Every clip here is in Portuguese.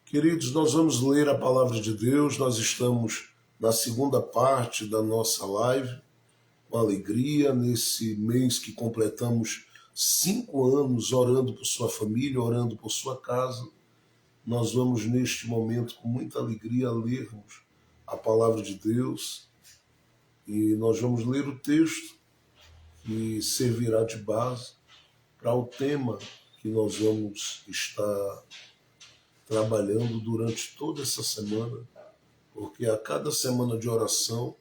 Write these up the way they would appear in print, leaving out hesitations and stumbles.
Queridos, nós vamos ler a palavra de Deus. Nós estamos na segunda parte da nossa live, com alegria, nesse mês que completamos 5 anos orando por sua família, orando por sua casa. Nós vamos, neste momento, com muita alegria, lermos a palavra de Deus e nós vamos ler o texto que servirá de base para o tema que nós vamos estar trabalhando durante toda essa semana, porque a cada semana de oração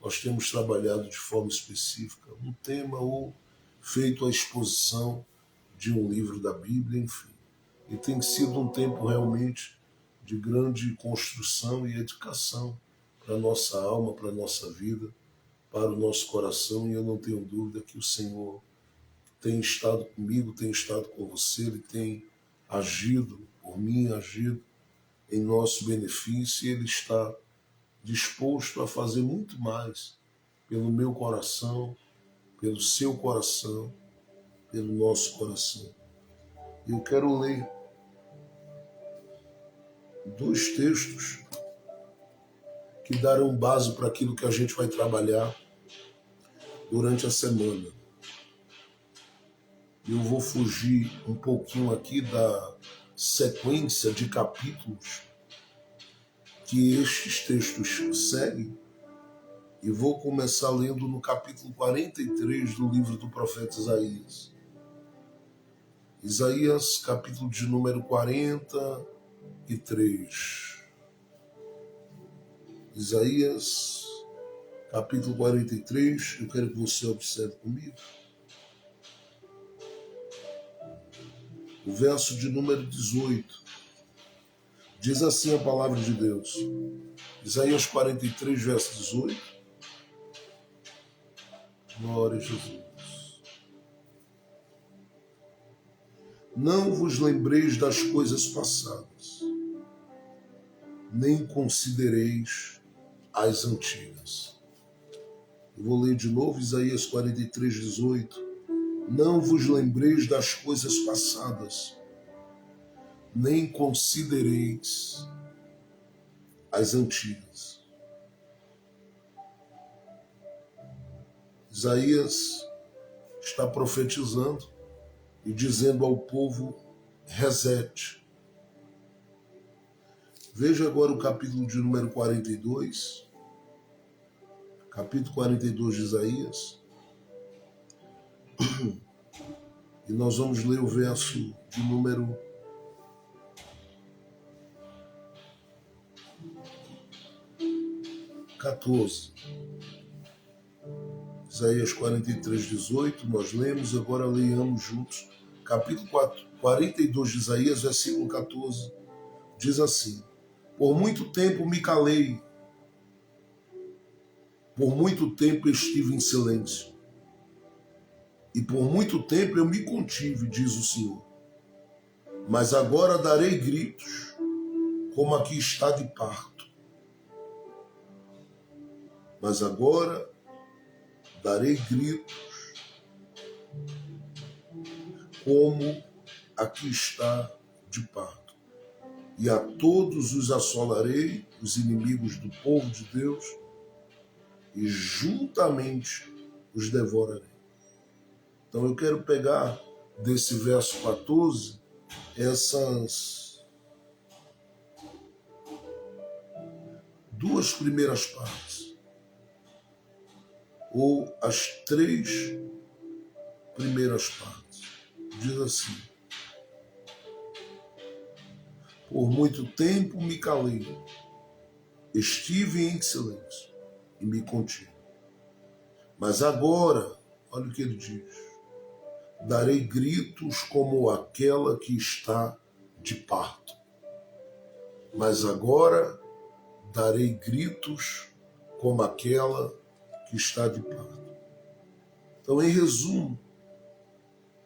nós temos trabalhado de forma específica um tema ou feito a exposição de um livro da Bíblia, enfim. E tem sido um tempo realmente de grande construção e educação para a nossa alma, para a nossa vida, para o nosso coração, e eu não tenho dúvida que o Senhor tem estado comigo, tem estado com você, Ele tem agido por mim, agido em nosso benefício, e Ele está disposto a fazer muito mais pelo meu coração, pelo seu coração, pelo nosso coração. Eu quero ler 2 textos que darão base para aquilo que a gente vai trabalhar durante a semana. Eu vou fugir um pouquinho aqui da sequência de capítulos que estes textos seguem e vou começar lendo no capítulo 43 do livro do profeta Isaías. Isaías, capítulo de número 43. Isaías, capítulo 43, eu quero que você observe comigo. O verso de número 18. Diz assim a palavra de Deus. Isaías 43, verso 18. Glória a Jesus. Não vos lembreis das coisas passadas, nem considereis as antigas. Eu vou ler de novo Isaías 43, 18. Não vos lembreis das coisas passadas, nem considereis as antigas. Isaías está profetizando e dizendo ao povo: resete. Veja agora o capítulo de número 42, capítulo 42 de Isaías, e nós vamos ler o verso de número 14. Isaías 43, 18, nós lemos, agora leiamos juntos. Capítulo 42 de Isaías, versículo 14, diz assim: por muito tempo me calei, por muito tempo estive em silêncio, e por muito tempo eu me contive, diz o Senhor. Mas agora darei gritos, como aqui está de parto. Mas agora darei gritos, como aqui está de parto. E a todos os assolarei, os inimigos do povo de Deus, e juntamente os devorarei. Então eu quero pegar desse verso 14 essas 2 primeiras partes, ou as 3 primeiras partes. Diz assim: por muito tempo me calei, estive em silêncio e me contive. Mas agora, olha o que ele diz: darei gritos como aquela que está de parto. Mas agora darei gritos como aquela que está de parto. Então, em resumo,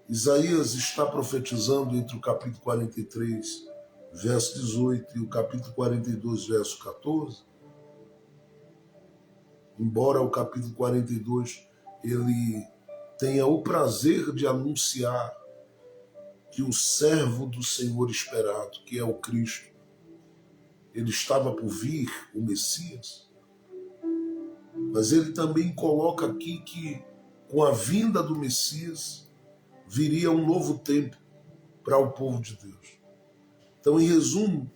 Isaías está profetizando entre o capítulo 43, verso 18, e o capítulo 42, verso 14. Embora o capítulo 42 ele tenha o prazer de anunciar que o servo do Senhor esperado, que é o Cristo, ele estava por vir, o Messias, mas ele também coloca aqui que com a vinda do Messias viria um novo tempo para o povo de Deus. Então, em resumo,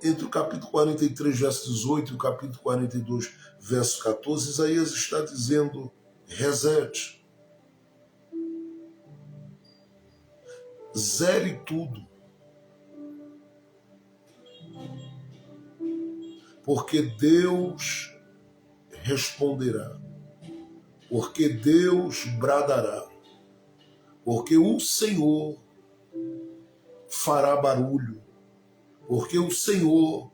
entre o capítulo 43, verso 18 e o capítulo 42, verso 14, Isaías está dizendo: resete, zere tudo, porque Deus responderá, porque Deus bradará, porque o Senhor fará barulho, porque o Senhor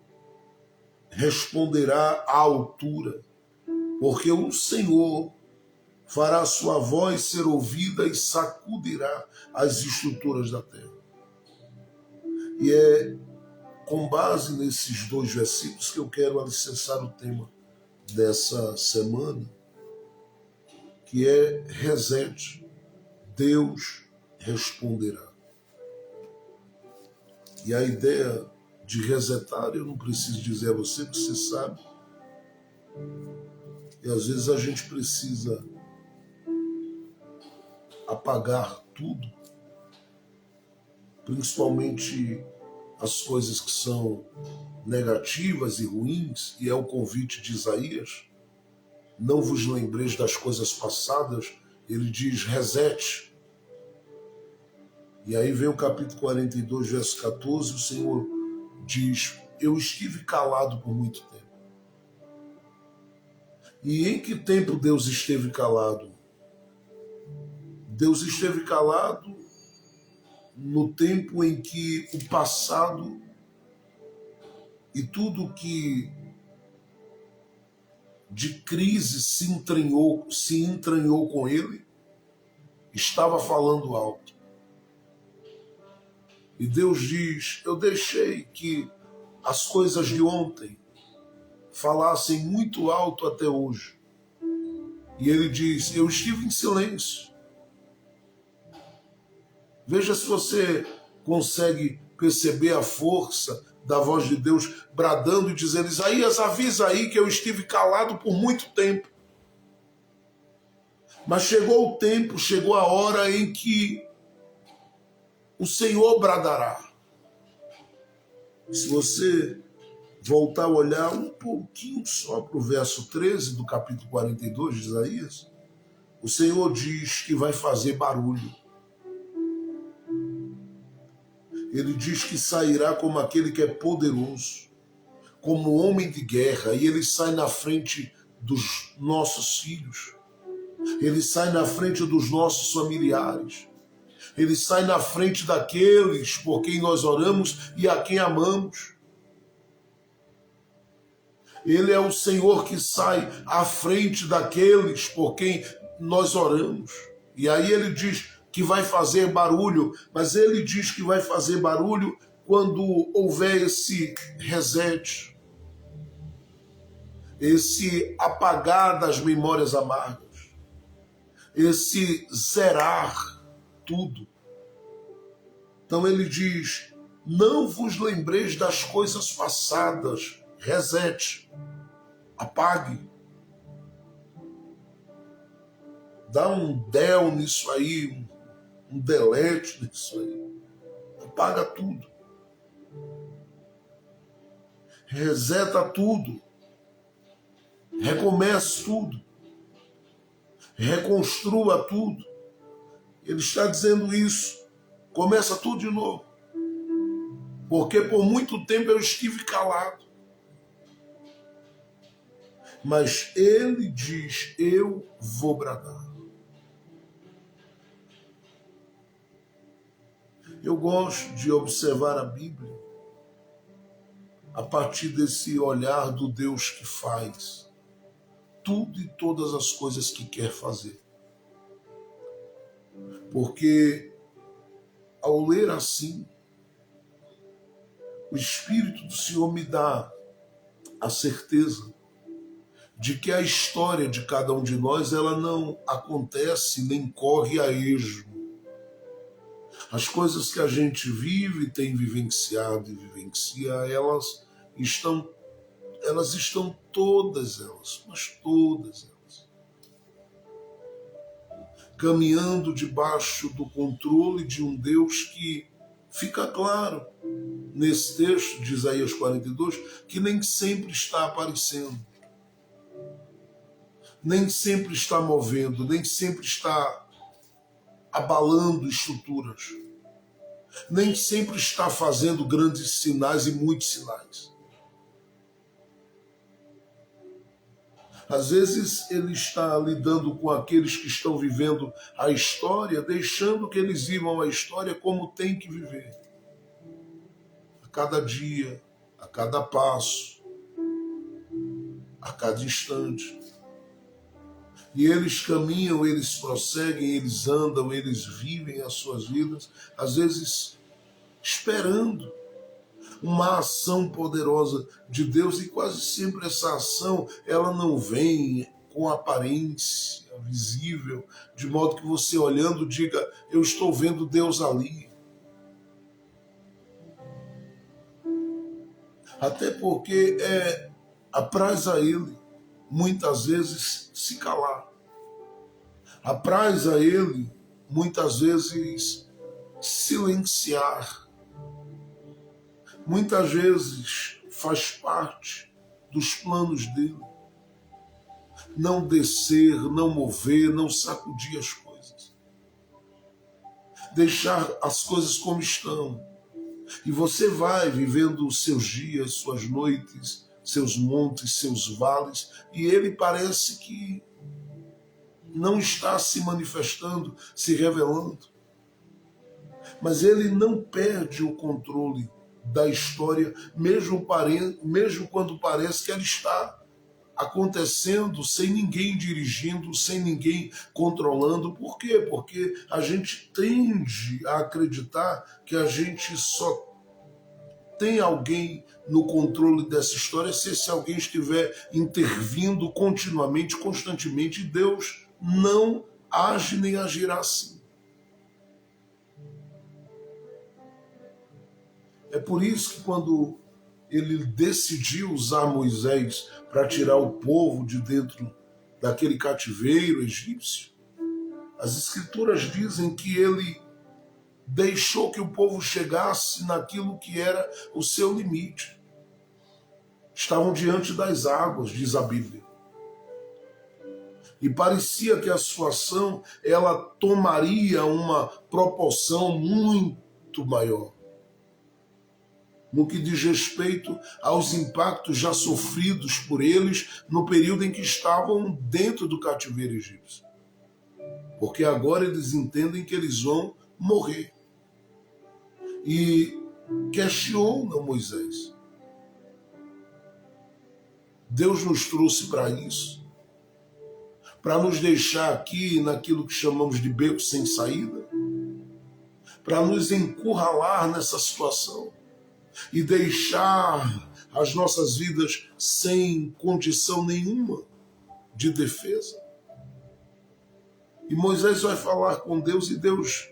responderá à altura, porque o Senhor fará sua voz ser ouvida e sacudirá as estruturas da terra. E é com base nesses dois versículos que eu quero alicerçar o tema dessa semana, que é resete, Deus responderá. E a ideia de resetar, eu não preciso dizer a você, que você sabe. E às vezes a gente precisa apagar tudo, principalmente as coisas que são negativas e ruins, e é o convite de Isaías. Não vos lembreis das coisas passadas, ele diz resete. E aí vem o capítulo 42, verso 14, o Senhor diz: eu estive calado por muito tempo. E em que tempo Deus esteve calado? Deus esteve calado no tempo em que o passado e tudo que de crise se entranhou com ele estava falando alto. E Deus diz: eu deixei que as coisas de ontem falassem muito alto até hoje. E ele diz: eu estive em silêncio. Veja se você consegue perceber a força da voz de Deus bradando e dizendo: Isaías, avisa aí que eu estive calado por muito tempo. Mas chegou o tempo, chegou a hora em que o Senhor bradará. Se você voltar a olhar um pouquinho só para o verso 13 do capítulo 42 de Isaías, o Senhor diz que vai fazer barulho. Ele diz que sairá como aquele que é poderoso, como homem de guerra, e ele sai na frente dos nossos filhos, ele sai na frente dos nossos familiares, ele sai na frente daqueles por quem nós oramos e a quem amamos. Ele é o Senhor que sai à frente daqueles por quem nós oramos. E aí ele diz que vai fazer barulho, mas ele diz que vai fazer barulho quando houver esse reset, esse apagar das memórias amargas, esse zerar tudo. Então ele diz: não vos lembreis das coisas passadas, reset, apague. Dá um del nisso aí, um delete nisso aí. Apaga tudo. Reseta tudo. Recomece tudo. Reconstrua tudo. Ele está dizendo isso. Começa tudo de novo. Porque por muito tempo eu estive calado. Mas ele diz: eu vou bradar. Eu gosto de observar a Bíblia a partir desse olhar do Deus que faz tudo e todas as coisas que quer fazer. Porque ao ler assim, o Espírito do Senhor me dá a certeza de que a história de cada um de nós, ela não acontece nem corre a esmo. As coisas que a gente vive, tem vivenciado e vivencia, elas elas estão todas elas, mas todas elas, caminhando debaixo do controle de um Deus que fica claro nesse texto de Isaías 42, que nem sempre está aparecendo, nem sempre está movendo, nem sempre está abalando estruturas, nem sempre está fazendo grandes sinais e muitos sinais. Às vezes ele está lidando com aqueles que estão vivendo a história, deixando que eles vivam a história como tem que viver. A cada dia, a cada passo, a cada instante. E eles caminham, eles prosseguem, eles andam, eles vivem as suas vidas, às vezes esperando uma ação poderosa de Deus, e quase sempre essa ação ela não vem com aparência visível, de modo que você olhando diga, eu estou vendo Deus ali. Até porque apraz a ele muitas vezes se calar. Apraz a ele muitas vezes silenciar. Muitas vezes faz parte dos planos dele não descer, não mover, não sacudir as coisas. Deixar as coisas como estão. E você vai vivendo os seus dias, suas noites, seus montes, seus vales, e ele parece que não está se manifestando, se revelando. Mas ele não perde o controle da história, mesmo quando parece que ela está acontecendo sem ninguém dirigindo, sem ninguém controlando. Por quê? Porque a gente tende a acreditar que a gente só tem alguém no controle dessa história se esse alguém estiver intervindo continuamente, constantemente, e Deus não age nem agirá assim. É por isso que quando ele decidiu usar Moisés para tirar o povo de dentro daquele cativeiro egípcio, as escrituras dizem que ele deixou que o povo chegasse naquilo que era o seu limite. Estavam diante das águas, diz a Bíblia. E parecia que a situação ela tomaria uma proporção muito maior no que diz respeito aos impactos já sofridos por eles no período em que estavam dentro do cativeiro egípcio. Porque agora eles entendem que eles vão morrer. E questionam Moisés. Deus nos trouxe para isso, para nos deixar aqui naquilo que chamamos de beco sem saída, para nos encurralar nessa situação e deixar as nossas vidas sem condição nenhuma de defesa. E Moisés vai falar com Deus, e Deus,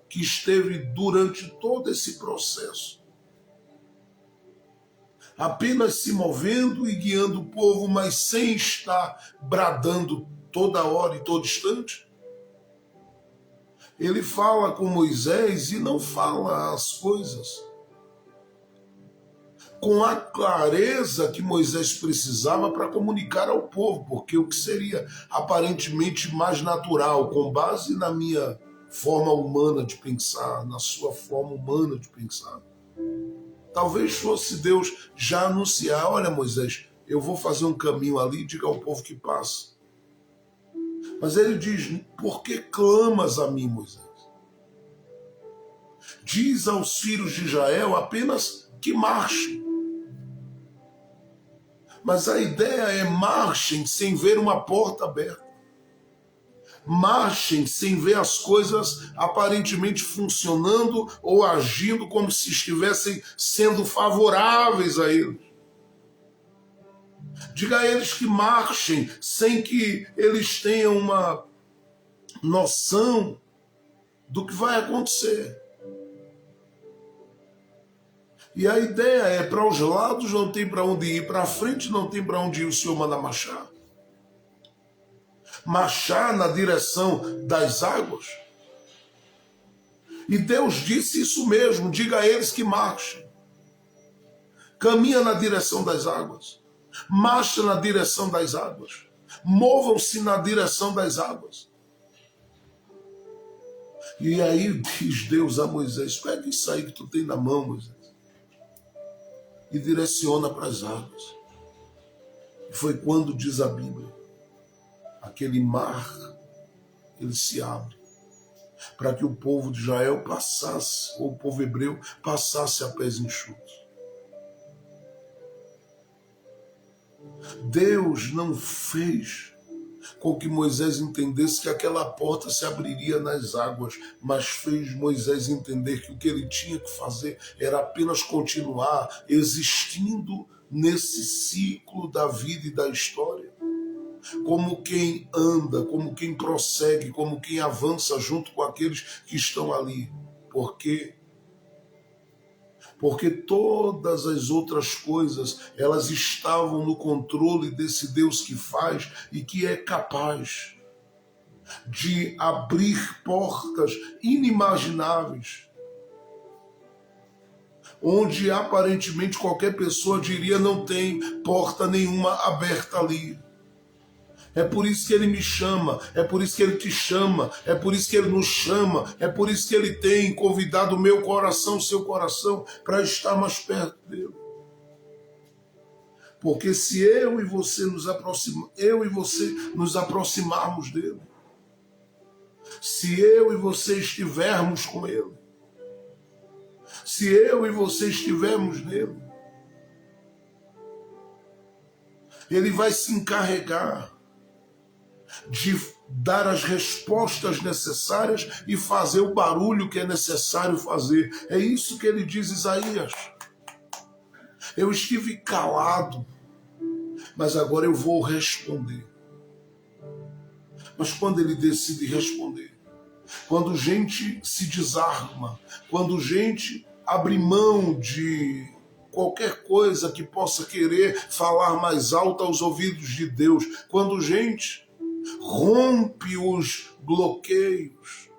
que esteve durante todo esse processo, apenas se movendo e guiando o povo, mas sem estar bradando toda hora e todo instante. Ele fala com Moisés e não fala as coisas com a clareza que Moisés precisava para comunicar ao povo, porque o que seria aparentemente mais natural, com base na minha forma humana de pensar, na sua forma humana de pensar, talvez fosse Deus já anunciar, olha Moisés, eu vou fazer um caminho ali, diga ao povo que passa. Mas ele diz, por que clamas a mim, Moisés? Diz aos filhos de Israel apenas que marchem. Mas a ideia é marchem sem ver uma porta aberta. Marchem sem ver as coisas aparentemente funcionando ou agindo como se estivessem sendo favoráveis a eles. Diga a eles que marchem sem que eles tenham uma noção do que vai acontecer. E a ideia é, para os lados não tem para onde ir, para frente não tem para onde ir, o Senhor manda marchar. Marchar na direção das águas. E Deus disse isso mesmo, diga a eles que marchem. Caminha na direção das águas. Marcha na direção das águas. Movam-se na direção das águas. E aí diz Deus a Moisés, pega isso aí que tu tem na mão, Moisés, e direciona para as águas. E foi quando, diz a Bíblia, aquele mar, ele se abre, para que o povo de Israel passasse, ou o povo hebreu passasse a pés enxutos. Deus não fez com que Moisés entendesse que aquela porta se abriria nas águas, mas fez Moisés entender que o que ele tinha que fazer era apenas continuar existindo nesse ciclo da vida e da história. Como quem anda, como quem prossegue, como quem avança junto com aqueles que estão ali. Por quê? Porque todas as outras coisas, elas estavam no controle desse Deus que faz e que é capaz de abrir portas inimagináveis, onde aparentemente qualquer pessoa diria não tem porta nenhuma aberta ali. É por isso que ele me chama, é por isso que ele te chama, é por isso que ele nos chama, é por isso que ele tem convidado o meu coração, o seu coração, para estar mais perto dele. Porque se eu e você nos aproximarmos dele, se eu e você estivermos com ele, se eu e você estivermos nele, ele vai se encarregar de dar as respostas necessárias e fazer o barulho que é necessário fazer. É isso que ele diz, Isaías. Eu estive calado, mas agora eu vou responder. Mas quando ele decide responder, quando gente se desarma, quando gente abre mão de qualquer coisa que possa querer falar mais alto aos ouvidos de Deus, quando gente rompe os bloqueios,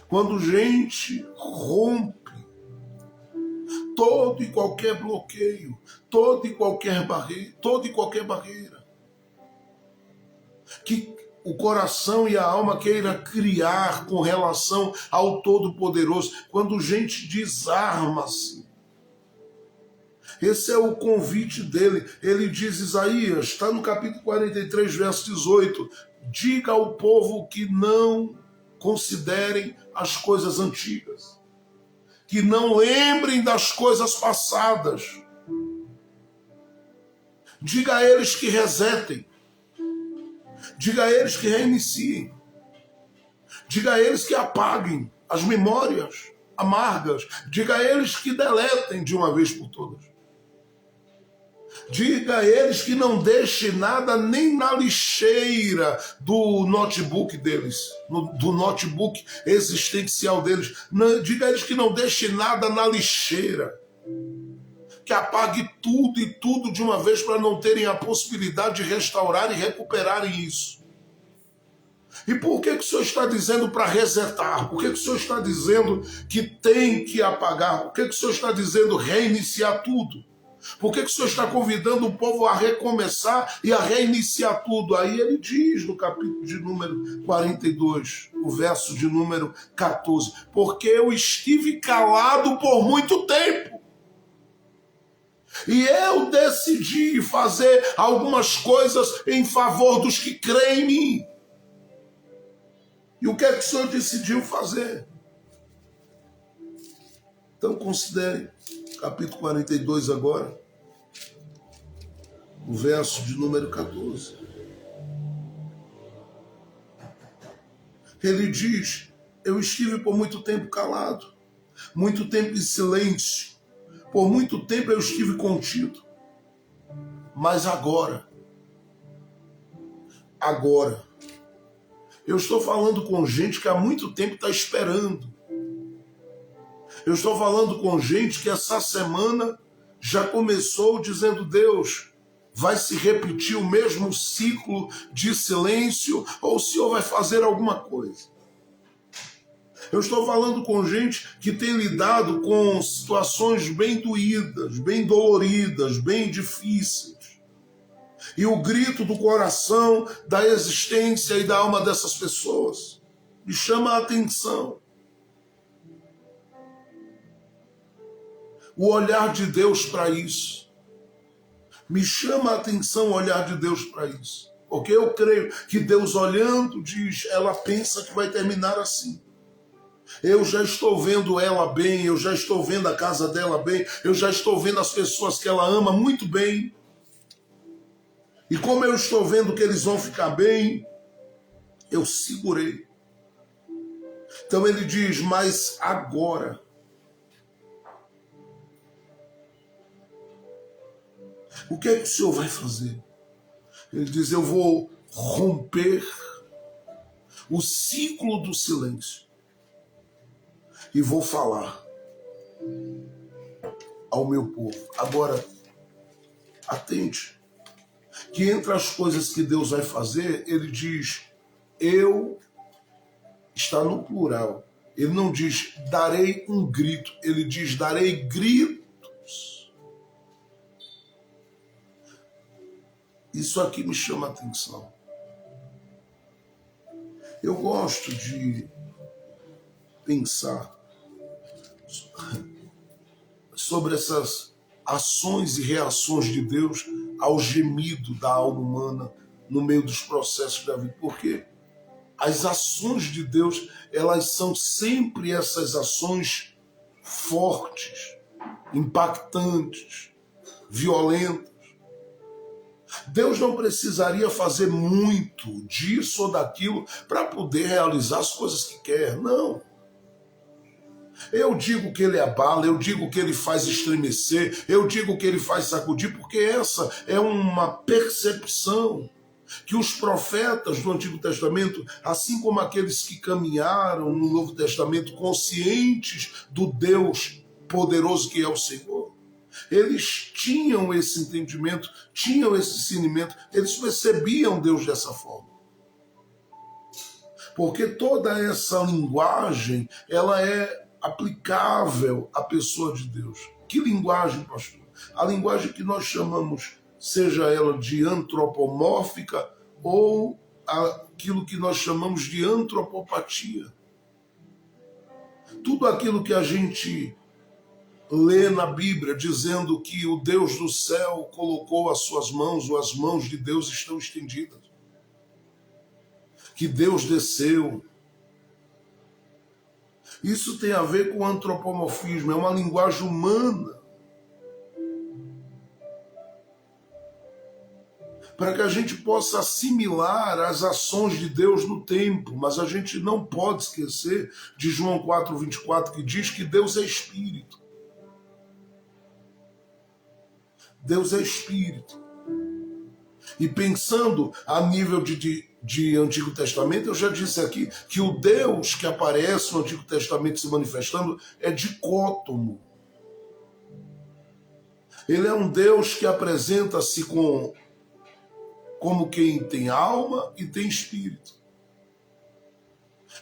quando gente rompe todo e qualquer bloqueio, toda e qualquer barreira que o coração e a alma queira criar com relação ao Todo-Poderoso, quando gente desarma-se. Esse é o convite dele. Ele diz, Isaías, está no capítulo 43, verso 18, diga ao povo que não considerem as coisas antigas, que não lembrem das coisas passadas. Diga a eles que resetem, diga a eles que reiniciem, diga a eles que apaguem as memórias amargas, diga a eles que deletem de uma vez por todas. Diga a eles que não deixe nada nem na lixeira do notebook deles, do notebook existencial deles. Diga a eles que não deixe nada na lixeira. Que apague tudo e tudo de uma vez para não terem a possibilidade de restaurar e recuperarem isso. E por que o Senhor está dizendo para resetar? Por que o Senhor está dizendo que tem que apagar? Por que o Senhor está dizendo reiniciar tudo? Por que o Senhor está convidando o povo a recomeçar e a reiniciar tudo? Aí ele diz no capítulo de número 42, o verso de número 14, porque eu estive calado por muito tempo. E eu decidi fazer algumas coisas em favor dos que creem em mim. E o que é que o Senhor decidiu fazer? Então considere, capítulo 42 agora, o verso de número 14. Ele diz, eu estive por muito tempo calado, muito tempo em silêncio, por muito tempo eu estive contido. Mas agora, eu estou falando com gente que há muito tempo está esperando. Eu estou falando com gente que essa semana já começou dizendo: Deus, vai se repetir o mesmo ciclo de silêncio ou o Senhor vai fazer alguma coisa? Eu estou falando com gente que tem lidado com situações bem doídas, bem doloridas, bem difíceis. E o grito do coração, da existência e da alma dessas pessoas me chama a atenção. O olhar de Deus para isso. Me chama a atenção o olhar de Deus para isso. Porque eu creio que Deus olhando diz, ela pensa que vai terminar assim. Eu já estou vendo ela bem, eu já estou vendo a casa dela bem, eu já estou vendo as pessoas que ela ama muito bem. E como eu estou vendo que eles vão ficar bem, eu segurei. Então ele diz, mas agora, o que é que o Senhor vai fazer? Ele diz, eu vou romper o ciclo do silêncio e vou falar ao meu povo. Agora, atente, que entre as coisas que Deus vai fazer, ele diz, eu, está no plural. Ele não diz, darei um grito, ele diz, darei gritos. Isso aqui me chama a atenção. Eu gosto de pensar sobre essas ações e reações de Deus ao gemido da alma humana no meio dos processos da vida. Porque as ações de Deus, elas são sempre essas ações fortes, impactantes, violentas. Deus não precisaria fazer muito disso ou daquilo para poder realizar as coisas que quer, não. Eu digo que ele abala, eu digo que ele faz estremecer, eu digo que ele faz sacudir, porque essa é uma percepção que os profetas do Antigo Testamento, assim como aqueles que caminharam no Novo Testamento conscientes do Deus poderoso que é o Senhor, eles tinham esse entendimento, tinham esse discernimento, eles percebiam Deus dessa forma. Porque toda essa linguagem, ela é aplicável à pessoa de Deus. Que linguagem, pastor? A linguagem que nós chamamos, seja ela de antropomórfica ou aquilo que nós chamamos de antropopatia. Tudo aquilo que a gente lê na Bíblia dizendo que o Deus do céu colocou as suas mãos, ou as mãos de Deus estão estendidas. Que Deus desceu. Isso tem a ver com o antropomorfismo, é uma linguagem humana. Para que a gente possa assimilar as ações de Deus no tempo, mas a gente não pode esquecer de João 4:24, que diz que Deus é Espírito. Deus é Espírito. E pensando a nível de Antigo Testamento, eu já disse aqui que o Deus que aparece no Antigo Testamento se manifestando é dicótomo. Ele é um Deus que apresenta-se como quem tem alma e tem espírito.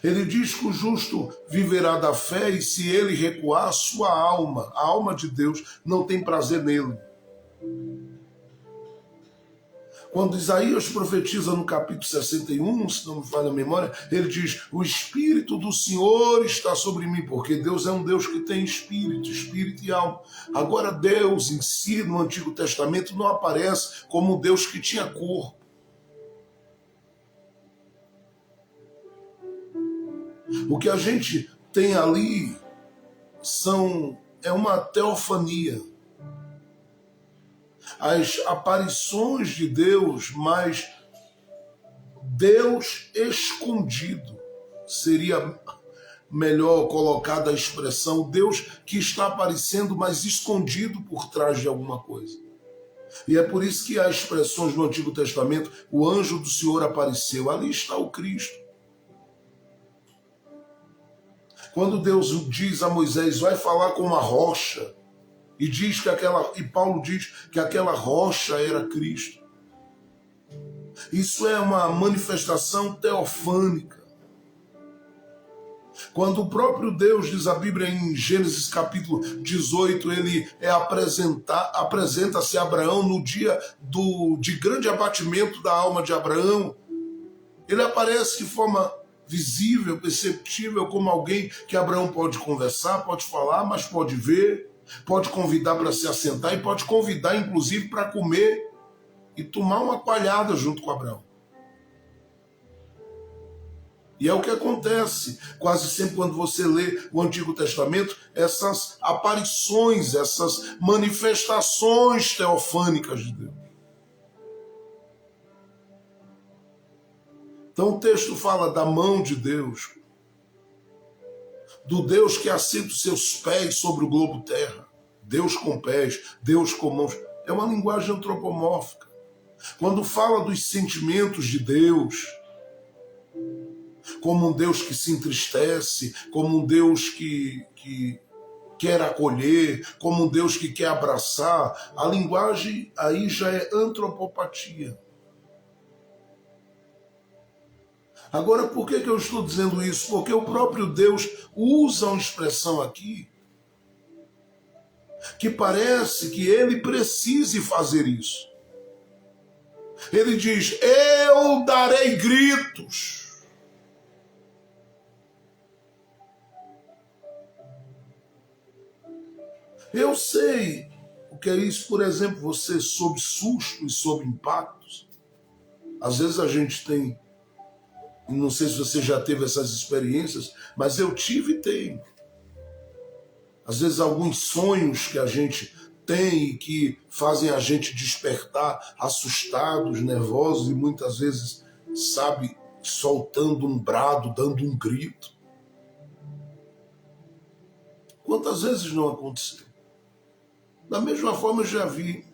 Ele diz que o justo viverá da fé e se ele recuar, a alma de Deus, não tem prazer nele. Quando Isaías profetiza no capítulo 61, se não me falha a memória, ele diz, o Espírito do Senhor está sobre mim, porque Deus é um Deus que tem espírito e alma. Agora Deus em si, no Antigo Testamento, não aparece como um Deus que tinha corpo. O que a gente tem ali é uma teofania. As aparições de Deus, mas Deus escondido. Seria melhor colocada a expressão Deus que está aparecendo, mas escondido por trás de alguma coisa. E é por isso que há expressões no Antigo Testamento, o anjo do Senhor apareceu, ali está o Cristo. Quando Deus diz a Moisés, vai falar com uma rocha, e Paulo diz que aquela rocha era Cristo. Isso é uma manifestação teofânica. Quando o próprio Deus, diz a Bíblia em Gênesis capítulo 18, ele apresenta-se a Abraão no dia de grande abatimento da alma de Abraão. Ele aparece de forma visível, perceptível, como alguém que Abraão pode conversar, pode falar, mas pode ver, pode convidar para se assentar e pode convidar, inclusive, para comer e tomar uma coalhada junto com Abraão. E é o que acontece quase sempre quando você lê o Antigo Testamento, essas aparições, essas manifestações teofânicas de Deus. Então o texto fala da mão de Deus, do Deus que assenta os seus pés sobre o globo terra. Deus com pés, Deus com mãos. É uma linguagem antropomórfica. Quando fala dos sentimentos de Deus, como um Deus que se entristece, como um Deus que quer acolher, como um Deus que quer abraçar, a linguagem aí já é antropopatia. Agora, por que eu estou dizendo isso? Porque o próprio Deus usa uma expressão aqui que parece que ele precise fazer isso. Ele diz, eu darei gritos. Eu sei o que é isso, por exemplo, você sob susto e sob impactos. Às vezes a gente tem, não sei se você já teve essas experiências, mas eu tive e tenho. Às vezes alguns sonhos que a gente tem e que fazem a gente despertar assustados, nervosos e muitas vezes, sabe, soltando um brado, dando um grito. Quantas vezes não aconteceu? Da mesma forma, eu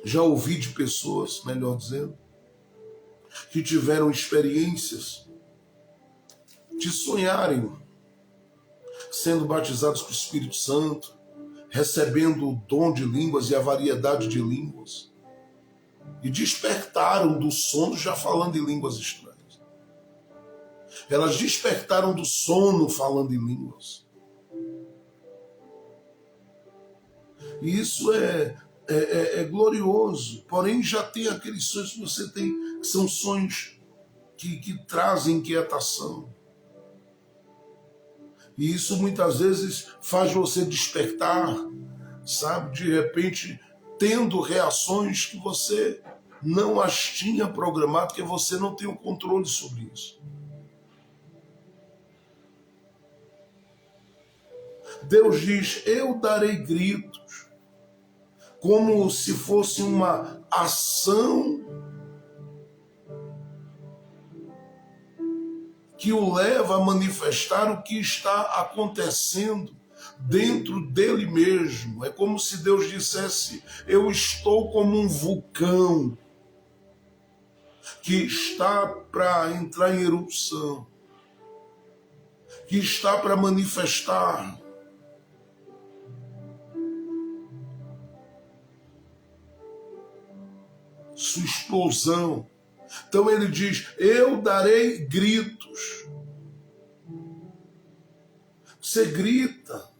já ouvi de pessoas, melhor dizendo, que tiveram experiências de sonharem sendo batizados com o Espírito Santo, recebendo o dom de línguas e a variedade de línguas, e despertaram do sono já falando em línguas estranhas. Elas despertaram do sono falando em línguas. E isso é glorioso, porém já tem aqueles sonhos que você tem, que são sonhos que trazem inquietação. E isso muitas vezes faz você despertar, sabe, de repente tendo reações que você não as tinha programado, porque você não tem o controle sobre isso. Deus diz, eu darei gritos, como se fosse uma ação que o leva a manifestar o que está acontecendo dentro dele mesmo. É como se Deus dissesse, eu estou como um vulcão que está para entrar em erupção, que está para manifestar. Sua explosão. Então ele diz, eu darei gritos. Você grita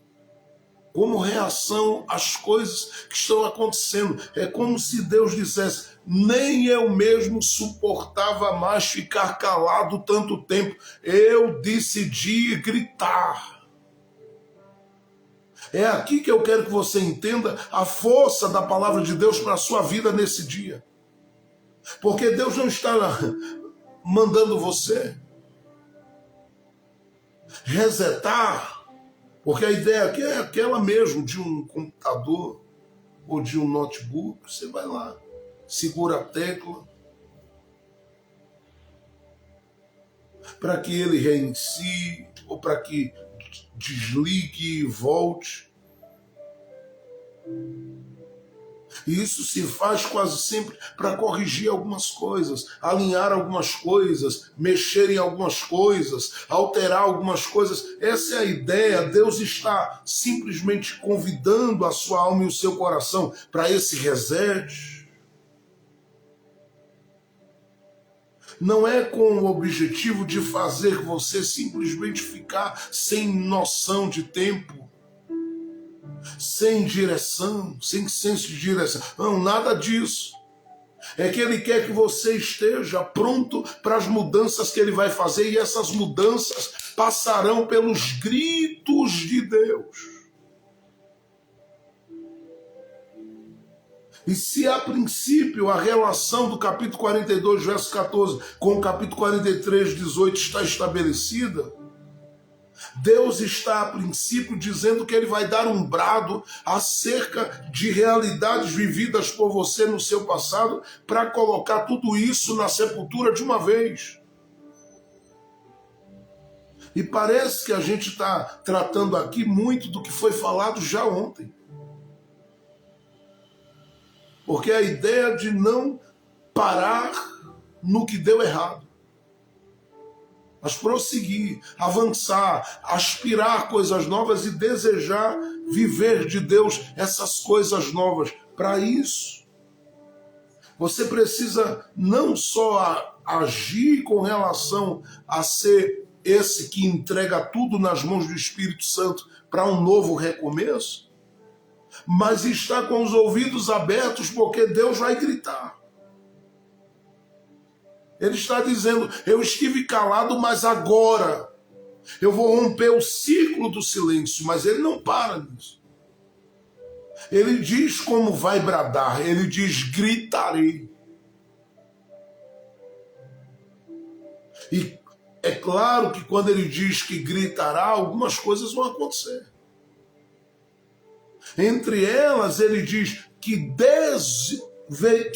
como reação às coisas que estão acontecendo. É como se Deus dissesse, nem eu mesmo suportava mais ficar calado tanto tempo. Eu decidi gritar. É aqui que eu quero que você entenda a força da palavra de Deus para a sua vida nesse dia. Porque Deus não está mandando você resetar, porque a ideia aqui é aquela mesmo de um computador ou de um notebook. Você vai lá, segura a tecla para que ele reinicie ou para que desligue e volte. E isso se faz quase sempre para corrigir algumas coisas, alinhar algumas coisas, mexer em algumas coisas, alterar algumas coisas. Essa é a ideia. Deus está simplesmente convidando a sua alma e o seu coração para esse reset. Não é com o objetivo de fazer você simplesmente ficar sem noção de tempo, sem direção, sem senso de direção. Não, nada disso. É que ele quer que você esteja pronto para as mudanças que ele vai fazer, e essas mudanças passarão pelos gritos de Deus. E se a princípio a relação do capítulo 42, verso 14, com o capítulo 43, 18 está estabelecida, Deus está a princípio dizendo que ele vai dar um brado acerca de realidades vividas por você no seu passado para colocar tudo isso na sepultura de uma vez. E parece que a gente está tratando aqui muito do que foi falado já ontem. Porque a ideia de não parar no que deu errado, mas prosseguir, avançar, aspirar coisas novas e desejar viver de Deus essas coisas novas. Para isso, você precisa não só agir com relação a ser esse que entrega tudo nas mãos do Espírito Santo para um novo recomeço, mas está com os ouvidos abertos, porque Deus vai gritar. Ele está dizendo: eu estive calado, mas agora eu vou romper o ciclo do silêncio. Mas ele não para nisso. Ele diz como vai bradar, ele diz: gritarei. E é claro que quando ele diz que gritará, algumas coisas vão acontecer. Entre elas, ele diz que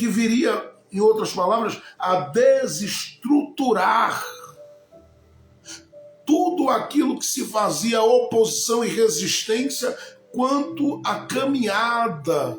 viria, em outras palavras, a desestruturar tudo aquilo que se fazia oposição e resistência quanto à caminhada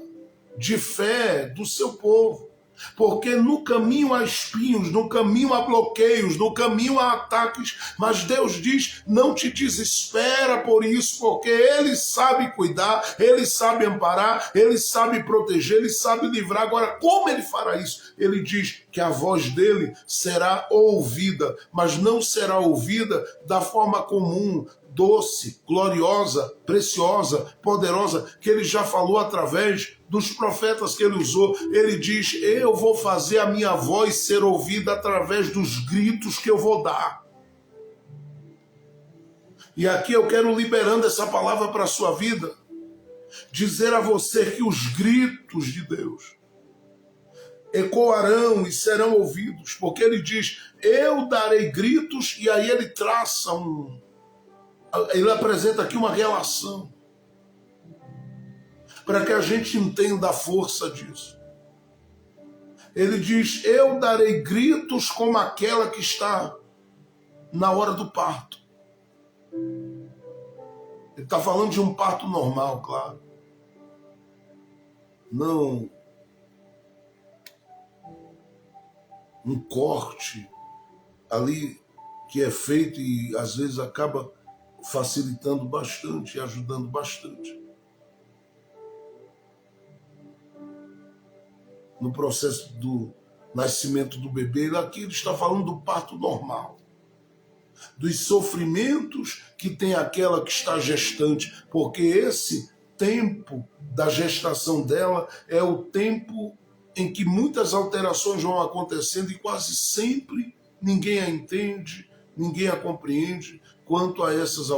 de fé do seu povo. Porque no caminho há espinhos, no caminho há bloqueios, no caminho há ataques, mas Deus diz: não te desespera por isso, porque Ele sabe cuidar, Ele sabe amparar, Ele sabe proteger, Ele sabe livrar. Agora, como Ele fará isso? Ele diz que a voz dele será ouvida, mas não será ouvida da forma comum, doce, gloriosa, preciosa, poderosa, que ele já falou através dos profetas que ele usou. Ele diz: eu vou fazer a minha voz ser ouvida através dos gritos que eu vou dar. E aqui eu quero, liberando essa palavra para a sua vida, dizer a você que os gritos de Deus ecoarão e serão ouvidos, porque ele diz: eu darei gritos, e aí ele traça ele apresenta aqui uma relação, para que a gente entenda a força disso. Ele diz: eu darei gritos como aquela que está na hora do parto. Ele está falando de um parto normal, claro. Não um corte ali que é feito e às vezes acaba facilitando bastante e ajudando bastante no processo do nascimento do bebê. Aqui ele está falando do parto normal, dos sofrimentos que tem aquela que está gestante, porque esse tempo da gestação dela é o tempo em que muitas alterações vão acontecendo e quase sempre ninguém a entende, ninguém a compreende quanto a essas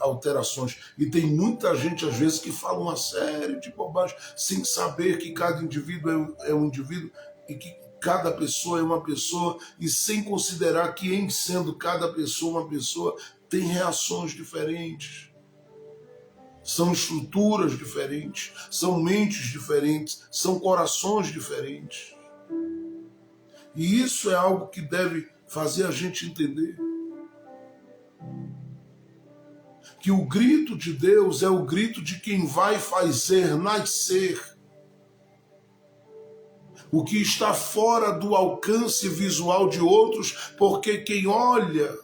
alterações. E tem muita gente, às vezes, que fala uma série de bobagens sem saber que cada indivíduo é um indivíduo e que cada pessoa é uma pessoa, e sem considerar que, em sendo cada pessoa uma pessoa, tem reações diferentes. São estruturas diferentes, são mentes diferentes, são corações diferentes. E isso é algo que deve fazer a gente entender que o grito de Deus é o grito de quem vai fazer nascer o que está fora do alcance visual de outros, porque quem olha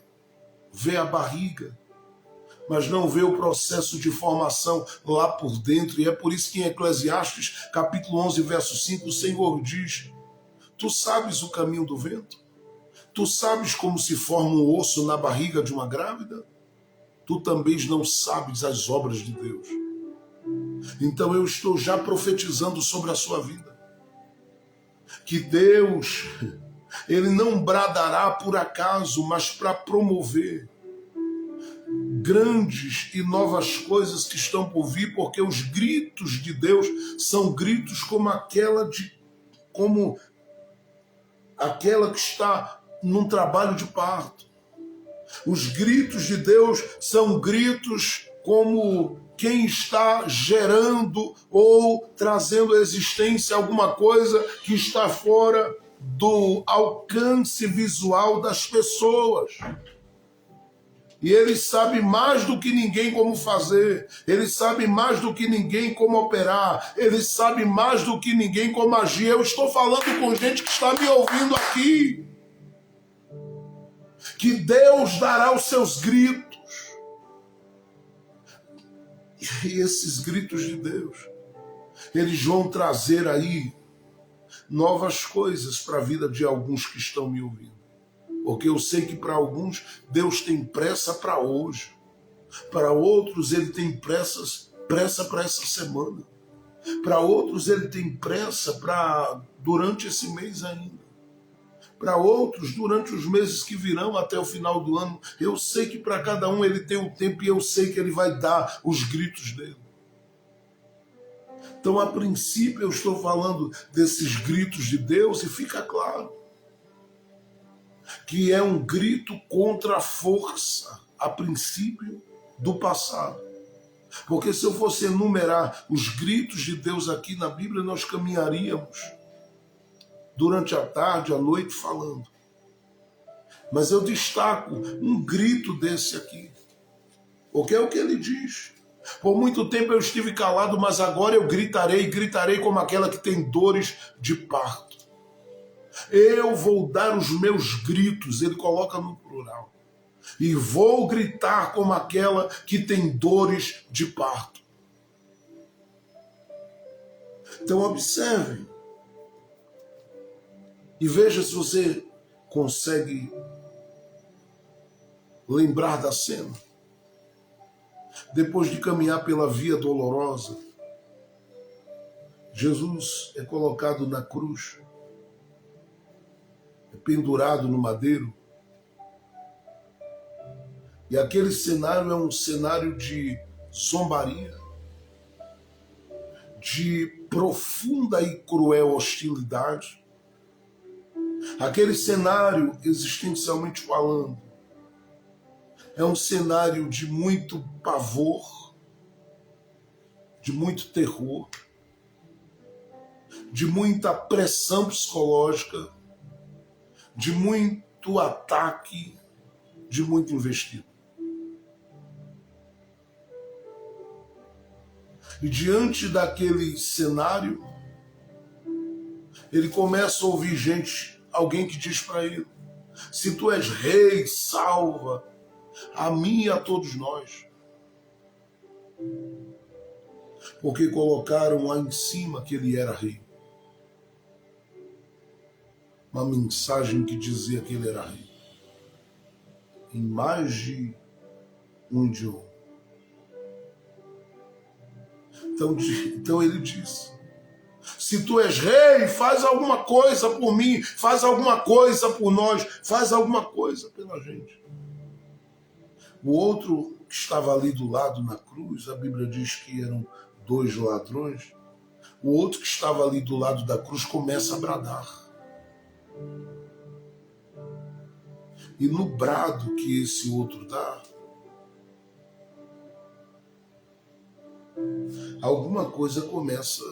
vê a barriga, mas não vê o processo de formação lá por dentro. E é por isso que em Eclesiastes, capítulo 11, verso 5, o Senhor diz: tu sabes o caminho do vento? Tu sabes como se forma um osso na barriga de uma grávida? Tu também não sabes as obras de Deus. Então eu estou já profetizando sobre a sua vida, que Deus, Ele não bradará por acaso, mas para promover grandes e novas coisas que estão por vir, porque os gritos de Deus são gritos como aquela que está num trabalho de parto. Os gritos de Deus são gritos como quem está gerando ou trazendo à existência alguma coisa que está fora do alcance visual das pessoas. E ele sabe mais do que ninguém como fazer, ele sabe mais do que ninguém como operar, ele sabe mais do que ninguém como agir. Eu estou falando com gente que está me ouvindo aqui, que Deus dará os seus gritos. E esses gritos de Deus, eles vão trazer aí novas coisas para a vida de alguns que estão me ouvindo. Porque eu sei que para alguns Deus tem pressa para hoje. Para outros Ele tem pressa para essa semana. Para outros Ele tem pressa para durante esse mês ainda. Para outros, durante os meses que virão até o final do ano. Eu sei que para cada um Ele tem um tempo e eu sei que Ele vai dar os gritos dele. Então, a princípio, eu estou falando desses gritos de Deus e fica claro que é um grito contra a força, a princípio, do passado. Porque se eu fosse enumerar os gritos de Deus aqui na Bíblia, nós caminharíamos durante a tarde, a noite, falando. Mas eu destaco um grito desse aqui, porque é o que ele diz. Por muito tempo eu estive calado, mas agora eu gritarei como aquela que tem dores de parto. Eu vou dar os meus gritos, ele coloca no plural, e vou gritar como aquela que tem dores de parto. Então observe e veja se você consegue lembrar da cena. Depois de caminhar pela via dolorosa, Jesus é colocado na cruz, é pendurado no madeiro. E aquele cenário é um cenário de zombaria, de profunda e cruel hostilidade. Aquele cenário, existencialmente falando, é um cenário de muito pavor, de muito terror, de muita pressão psicológica, de muito ataque, de muito investido. E diante daquele cenário, ele começa a ouvir alguém que diz para ele: se tu és rei, salva a mim e a todos nós. Porque colocaram lá em cima que ele era rei. Uma mensagem que dizia que ele era rei. Em mais de um idioma. Então ele diz: se tu és rei, faz alguma coisa por mim, faz alguma coisa por nós, faz alguma coisa pela gente. O outro que estava ali do lado na cruz, a Bíblia diz que eram 2 ladrões, o outro que estava ali do lado da cruz começa a bradar. E no brado que esse outro dá, alguma coisa começa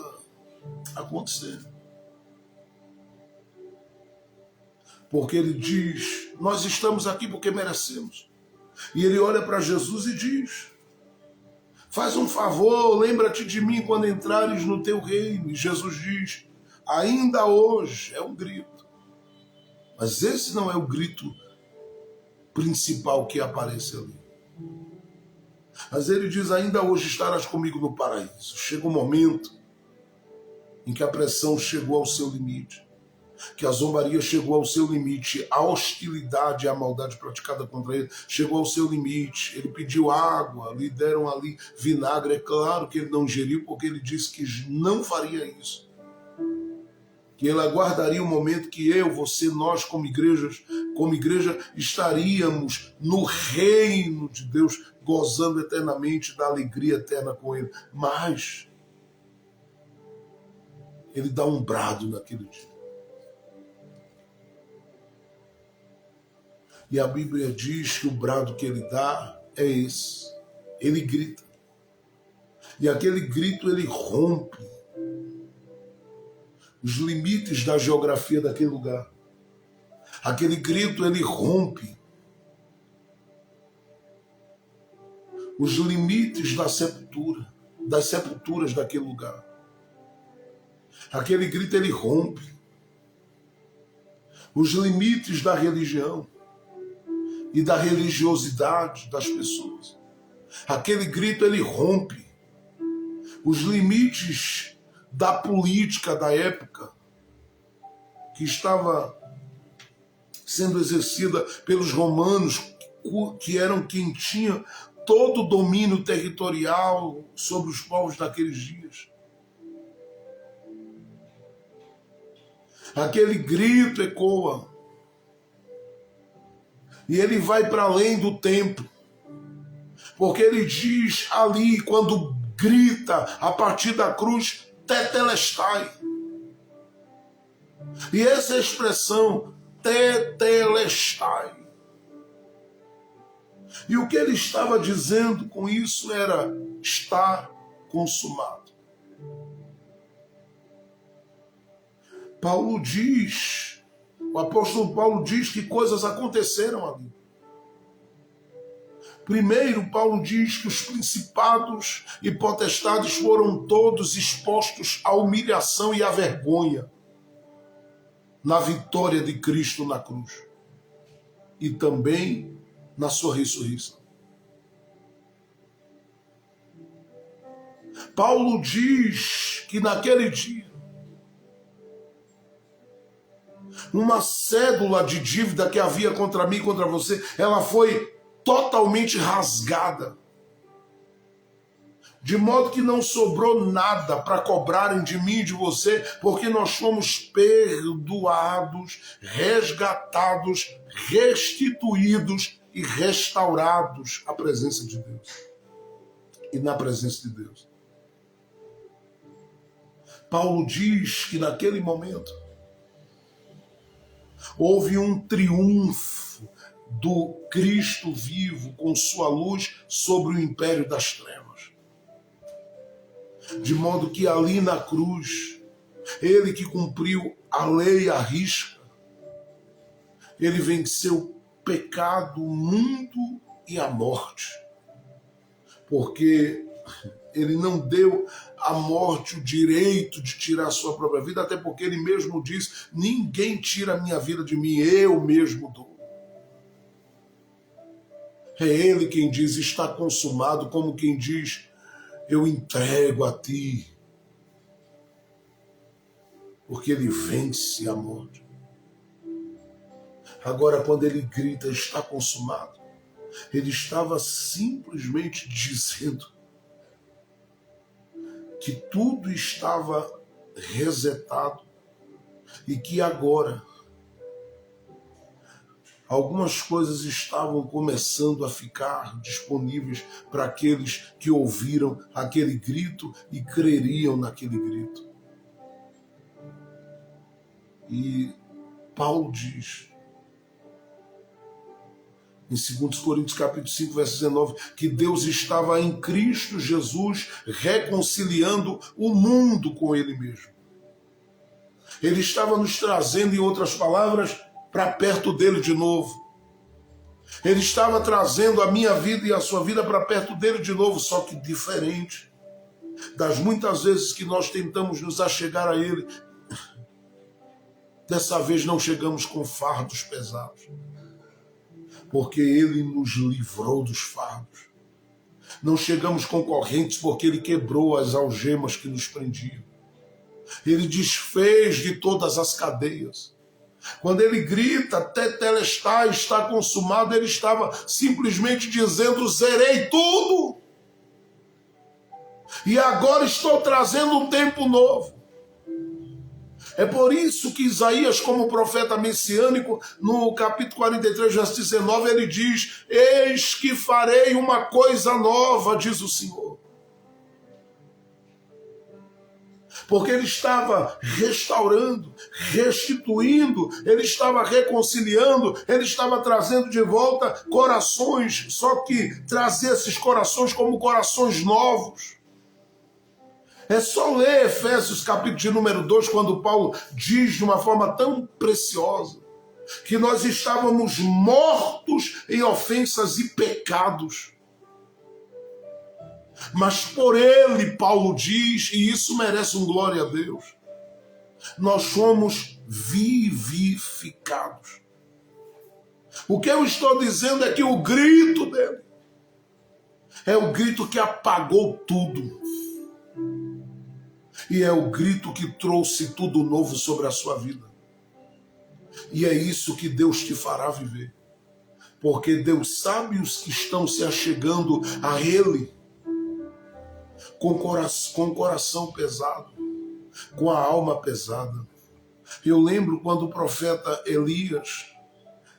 a acontecer. Porque ele diz: nós estamos aqui porque merecemos. E ele olha para Jesus e diz: faz um favor, lembra-te de mim quando entrares no teu reino. E Jesus diz: ainda hoje, é um grito. Mas esse não é o grito principal que aparece ali. Mas ele diz, ainda hoje estarás comigo no paraíso. Chega um momento em que a pressão chegou ao seu limite, que a zombaria chegou ao seu limite, a hostilidade e a maldade praticada contra ele chegou ao seu limite. Ele pediu água, lhe deram ali vinagre. É claro que ele não ingeriu, porque ele disse que não faria isso. Que ele aguardaria o momento que eu, você, nós como igreja, estaríamos no reino de Deus, gozando eternamente da alegria eterna com ele. Mas ele dá um brado naquele dia. E a Bíblia diz que o brado que ele dá é esse. Ele grita. E aquele grito ele rompe os limites da geografia daquele lugar. Aquele grito ele rompe os limites da sepultura, das sepulturas daquele lugar. Aquele grito ele rompe os limites da religião e da religiosidade das pessoas. Aquele grito ele rompe os limites da política da época que estava sendo exercida pelos romanos, que eram quem tinha todo o domínio territorial sobre os povos daqueles dias. Aquele grito ecoa. E ele vai para além do tempo. Porque ele diz ali, quando grita a partir da cruz, tetelestai. E essa expressão, tetelestai. E o que ele estava dizendo com isso era, está consumado. Paulo diz, o apóstolo Paulo diz que coisas aconteceram ali. Primeiro, Paulo diz que os principados e potestades foram todos expostos à humilhação e à vergonha na vitória de Cristo na cruz e também na sua ressurreição. Paulo diz que naquele dia uma cédula de dívida que havia contra mim e contra você, ela foi totalmente rasgada, de modo que não sobrou nada para cobrarem de mim e de você, porque nós fomos perdoados, resgatados, restituídos e restaurados à presença de Deus e na presença de Deus. Paulo diz que naquele momento houve um triunfo do Cristo vivo com sua luz sobre o império das trevas. De modo que ali na cruz, ele que cumpriu a lei à risca, ele venceu o pecado, o mundo e a morte. Porque ele não deu à morte o direito de tirar a sua própria vida, até porque ele mesmo diz, ninguém tira a minha vida de mim, eu mesmo dou. É ele quem diz, está consumado, como quem diz, eu entrego a ti. Porque ele vence a morte. Agora, quando ele grita, está consumado, ele estava simplesmente dizendo que tudo estava resetado e que agora algumas coisas estavam começando a ficar disponíveis para aqueles que ouviram aquele grito e creriam naquele grito. E Paulo diz, em 2 Coríntios capítulo 5, verso 19, que Deus estava em Cristo Jesus reconciliando o mundo com Ele mesmo. Ele estava nos trazendo, em outras palavras, para perto dele de novo. Ele estava trazendo a minha vida e a sua vida para perto dele de novo, só que diferente das muitas vezes que nós tentamos nos achegar a Ele Dessa vez não chegamos com fardos pesados, porque Ele nos livrou dos fardos. Não chegamos com correntes, porque Ele quebrou as algemas que nos prendiam. Ele desfez de todas as cadeias. Quando Ele grita, tetelestai, está consumado, Ele estava simplesmente dizendo, zerei tudo. E agora estou trazendo um tempo novo. É por isso que Isaías, como profeta messiânico, no capítulo 43, verso 19, ele diz, eis que farei uma coisa nova, diz o Senhor. Porque ele estava restaurando, restituindo, ele estava reconciliando, ele estava trazendo de volta corações, só que trazer esses corações como corações novos. É só ler Efésios capítulo de número 2, quando Paulo diz de uma forma tão preciosa que nós estávamos mortos em ofensas e pecados. Mas por ele, Paulo diz, e isso merece um glória a Deus, nós somos vivificados. O que eu estou dizendo é que o grito dele é o grito que apagou tudo. E é o grito que trouxe tudo novo sobre a sua vida. E é isso que Deus te fará viver. Porque Deus sabe os que estão se achegando a Ele com o coração pesado, com a alma pesada. Eu lembro quando o profeta Elias,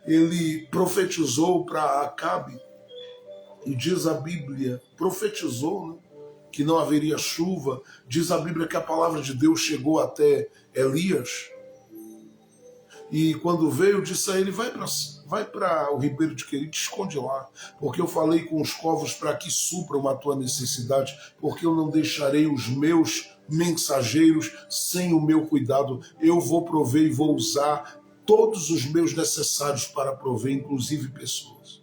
ele profetizou para Acabe, e diz a Bíblia, profetizou, né? Que não haveria chuva. Diz a Bíblia que a palavra de Deus chegou até Elias. E quando veio, disse a ele, vai para o ribeiro de Querite, esconde lá. Porque eu falei com os corvos para que supram a tua necessidade. Porque eu não deixarei os meus mensageiros sem o meu cuidado. Eu vou prover e vou usar todos os meus necessários para prover, inclusive pessoas.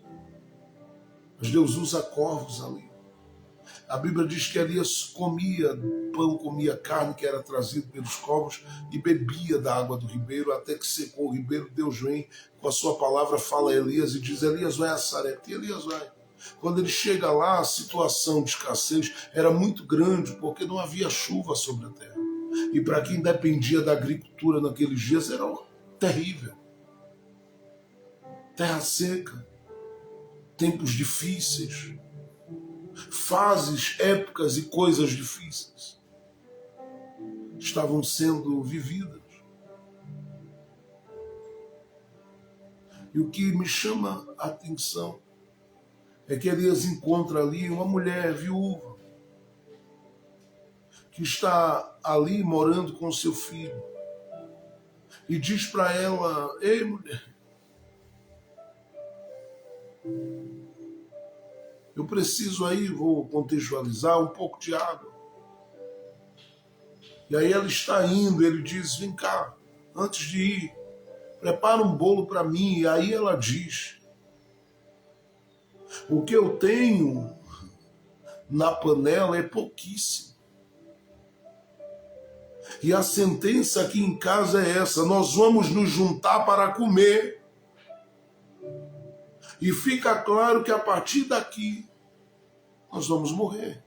Mas Deus usa corvos ali. A Bíblia diz que Elias comia pão, comia carne que era trazido pelos corvos e bebia da água do ribeiro, até que secou o ribeiro. Deus vem com a sua palavra, fala a Elias e diz, Elias vai a Sarepta. E Elias vai. Quando ele chega lá, a situação de escassez era muito grande, porque não havia chuva sobre a terra. E para quem dependia da agricultura naqueles dias, era terrível. Terra seca, tempos difíceis, fases, épocas e coisas difíceis estavam sendo vividas. E o que me chama a atenção é que Elias encontra ali uma mulher viúva que está ali morando com seu filho e diz para ela, ei mulher, eu preciso aí, vou contextualizar, um pouco de água. E aí ela está indo, ele diz, vem cá, antes de ir, prepara um bolo para mim. E aí ela diz, o que eu tenho na panela é pouquíssimo. E a sentença aqui em casa é essa, nós vamos nos juntar para comer. E fica claro que a partir daqui nós vamos morrer.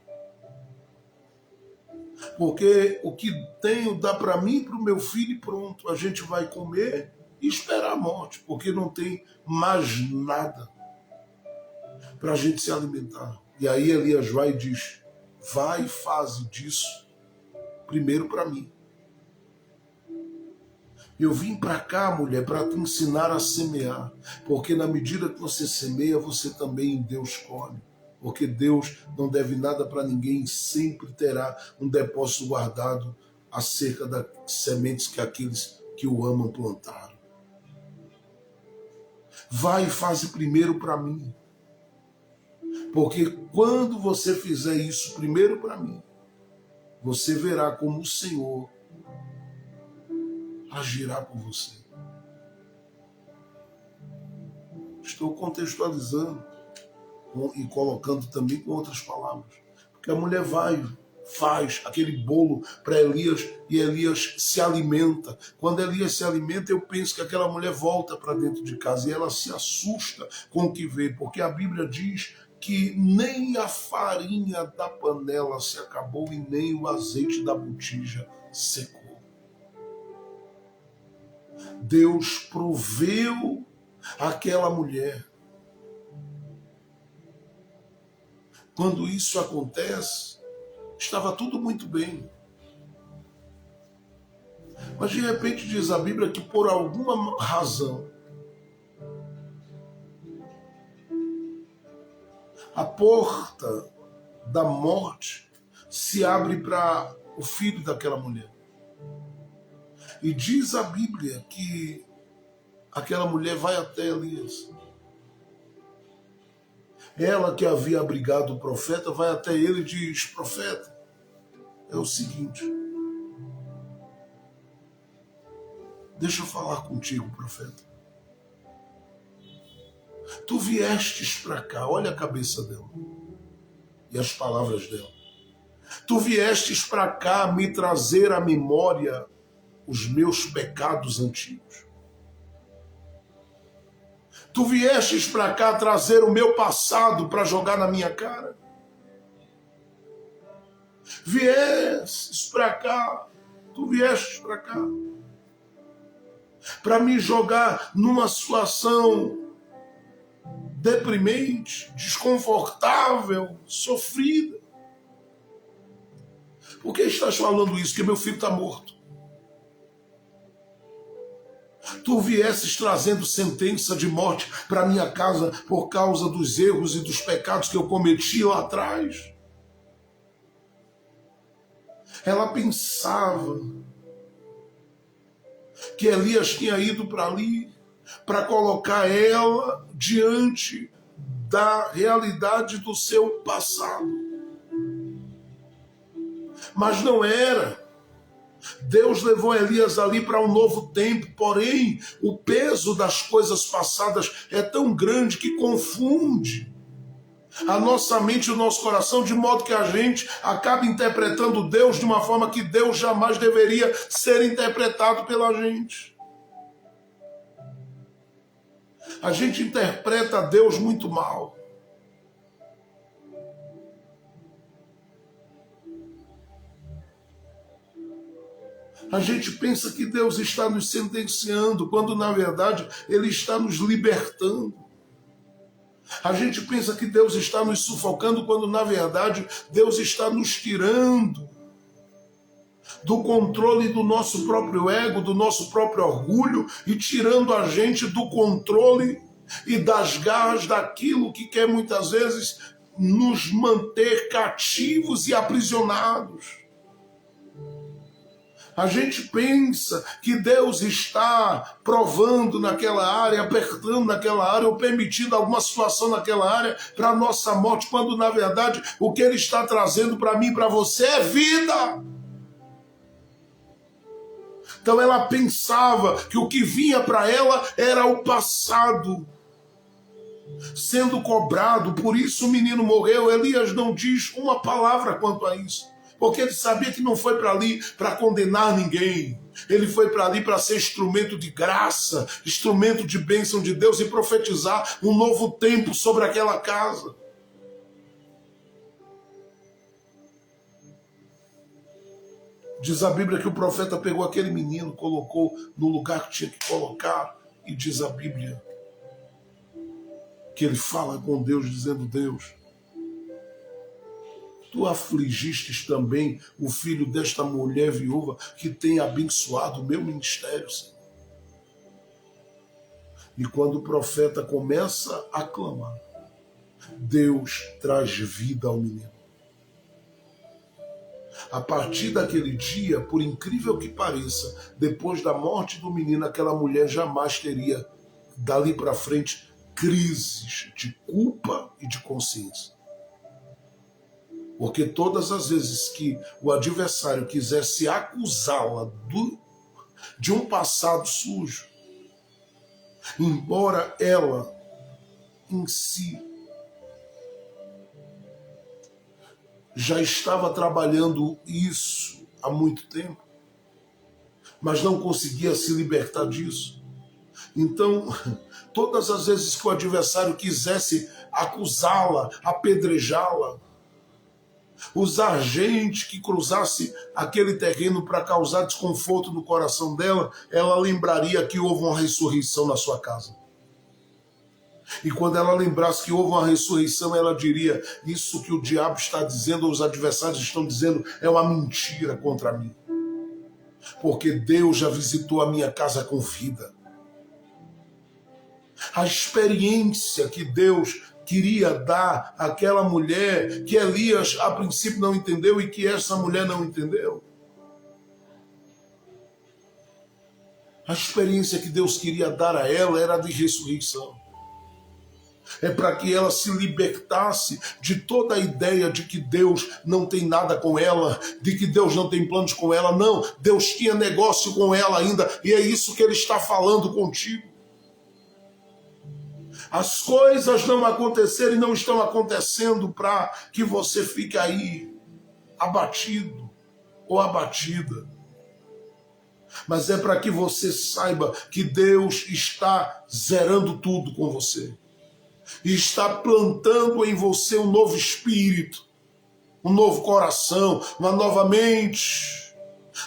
Porque o que tenho dá para mim e para o meu filho e pronto. A gente vai comer e esperar a morte, porque não tem mais nada para a gente se alimentar. E aí Elias vai e diz, vai e faz disso primeiro para mim. Eu vim para cá, mulher, para te ensinar a semear. Porque na medida que você semeia, você também em Deus colhe. Porque Deus não deve nada para ninguém, sempre terá um depósito guardado acerca das sementes que aqueles que o amam plantaram. Vai e faz primeiro para mim. Porque quando você fizer isso primeiro para mim, você verá como o Senhor agirá por você. Estou contextualizando e colocando também com outras palavras. Porque a mulher vai faz aquele bolo para Elias e Elias se alimenta. Quando Elias se alimenta, eu penso que aquela mulher volta para dentro de casa e ela se assusta com o que vê, porque a Bíblia diz que nem a farinha da panela se acabou e nem o azeite da botija secou. Deus proveu aquela mulher. Quando isso acontece, estava tudo muito bem. Mas de repente diz a Bíblia que por alguma razão a porta da morte se abre para o filho daquela mulher. E diz a Bíblia que aquela mulher vai até Elias. Ela que havia abrigado o profeta vai até ele e diz: profeta, é o seguinte, deixa eu falar contigo, profeta. Tu viestes para cá, olha a cabeça dela e as palavras dela. Tu viestes para cá me trazer à memória os meus pecados antigos. Tu viestes para cá trazer o meu passado para jogar na minha cara. Viestes para cá, tu viestes para cá para me jogar numa situação deprimente, desconfortável, sofrida. Por que estás falando isso? Que meu filho está morto. Tu viesses trazendo sentença de morte para minha casa por causa dos erros e dos pecados que eu cometi lá atrás. Ela pensava que Elias tinha ido para ali para colocar ela diante da realidade do seu passado. Mas não era. Deus levou Elias ali para um novo tempo, porém o peso das coisas passadas é tão grande que confunde a nossa mente e o nosso coração, de modo que a gente acaba interpretando Deus de uma forma que Deus jamais deveria ser interpretado pela gente. A gente interpreta Deus muito mal. A gente pensa que Deus está nos sentenciando, quando na verdade Ele está nos libertando. A gente pensa que Deus está nos sufocando, quando na verdade Deus está nos tirando do controle do nosso próprio ego, do nosso próprio orgulho, e tirando a gente do controle e das garras daquilo que quer muitas vezes nos manter cativos e aprisionados. A gente pensa que Deus está provando naquela área, apertando naquela área, ou permitindo alguma situação naquela área para a nossa morte, quando na verdade o que Ele está trazendo para mim e para você é vida. Então ela pensava que o que vinha para ela era o passado sendo cobrado, por isso o menino morreu. Elias não diz uma palavra quanto a isso, porque ele sabia que não foi para ali para condenar ninguém. Ele foi para ali para ser instrumento de graça, instrumento de bênção de Deus e profetizar um novo tempo sobre aquela casa. Diz a Bíblia que o profeta pegou aquele menino, colocou no lugar que tinha que colocar, e diz a Bíblia que ele fala com Deus, dizendo: Deus, tu afligistes também o filho desta mulher viúva que tem abençoado o meu ministério, Senhor. E quando o profeta começa a clamar, Deus traz vida ao menino. A partir daquele dia, por incrível que pareça, depois da morte do menino, aquela mulher jamais teria, dali para frente, crises de culpa e de consciência. Porque todas as vezes que o adversário quisesse acusá-la de um passado sujo, embora ela em si já estava trabalhando isso há muito tempo, mas não conseguia se libertar disso. Então, todas as vezes que o adversário quisesse acusá-la, apedrejá-la, usar gente que cruzasse aquele terreno para causar desconforto no coração dela, ela lembraria que houve uma ressurreição na sua casa. E quando ela lembrasse que houve uma ressurreição, ela diria: isso que o diabo está dizendo, ou os adversários estão dizendo, é uma mentira contra mim. Porque Deus já visitou a minha casa com vida. A experiência que Deus queria dar àquela mulher, que Elias a princípio não entendeu e que essa mulher não entendeu. A experiência que Deus queria dar a ela era de ressurreição. É para que ela se libertasse de toda a ideia de que Deus não tem nada com ela, de que Deus não tem planos com ela. Não, Deus tinha negócio com ela ainda, e é isso que Ele está falando contigo. As coisas não aconteceram e não estão acontecendo para que você fique aí abatido ou abatida. Mas é para que você saiba que Deus está zerando tudo com você. E está plantando em você um novo espírito, um novo coração, uma nova mente.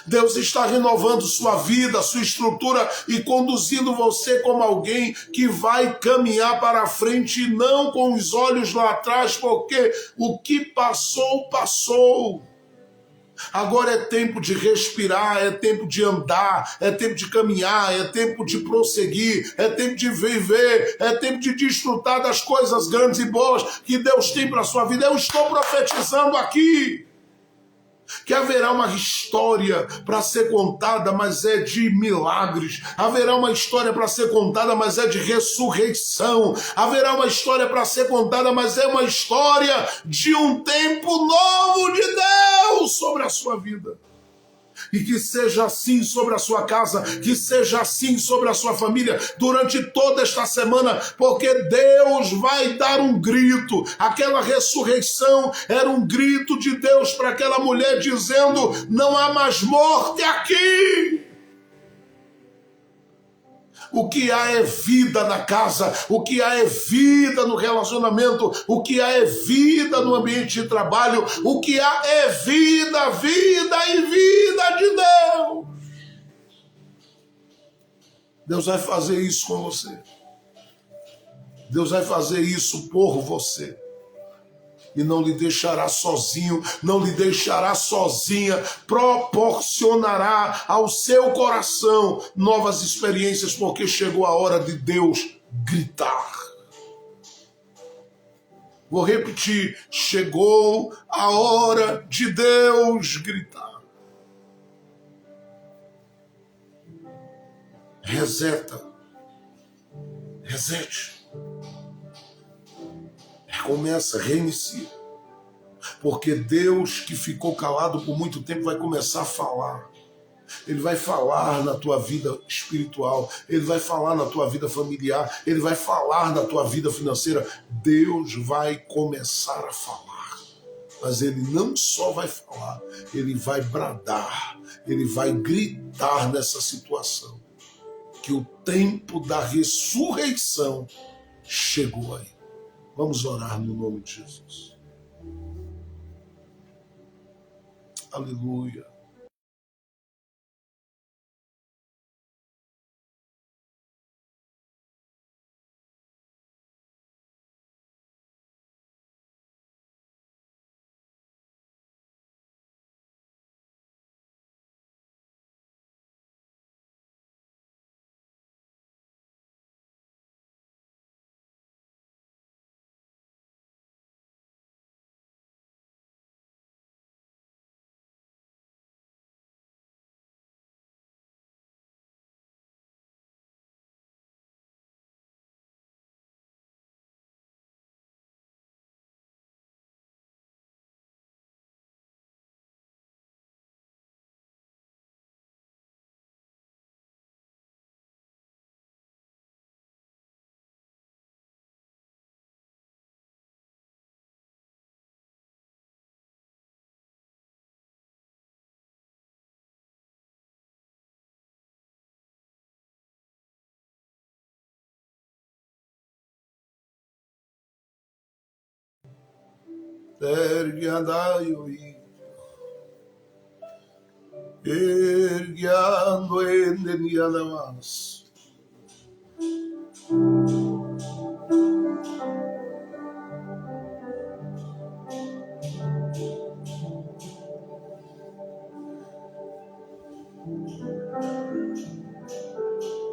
Deus está renovando sua vida, sua estrutura e conduzindo você como alguém que vai caminhar para frente e não com os olhos lá atrás, porque o que passou, passou. Agora é tempo de respirar, é tempo de andar, é tempo de caminhar, é tempo de prosseguir, é tempo de viver, é tempo de desfrutar das coisas grandes e boas que Deus tem para a sua vida. Eu estou profetizando aqui que haverá uma história para ser contada, mas é de milagres. Haverá uma história para ser contada, mas é de ressurreição. Haverá uma história para ser contada, mas é uma história de um tempo novo de Deus sobre a sua vida. E que seja assim sobre a sua casa, que seja assim sobre a sua família durante toda esta semana, porque Deus vai dar um grito. Aquela ressurreição era um grito de Deus para aquela mulher dizendo: não há mais morte aqui. O que há é vida na casa, o que há é vida no relacionamento, o que há é vida no ambiente de trabalho, o que há é vida, vida e vida de Deus. Deus vai fazer isso com você. Deus vai fazer isso por você. E não lhe deixará sozinho, não lhe deixará sozinha, proporcionará ao seu coração novas experiências, porque chegou a hora de Deus gritar. Vou repetir, chegou a hora de Deus gritar. Reseta, resete. Recomeça, reinicia. Porque Deus que ficou calado por muito tempo vai começar a falar. Ele vai falar na tua vida espiritual, Ele vai falar na tua vida familiar, Ele vai falar na tua vida financeira. Deus vai começar a falar. Mas Ele não só vai falar, Ele vai bradar, Ele vai gritar nessa situação. Que o tempo da ressurreição chegou aí. Vamos orar no nome de Jesus. Aleluia. Ergiandaioi, ergiando endemianamas.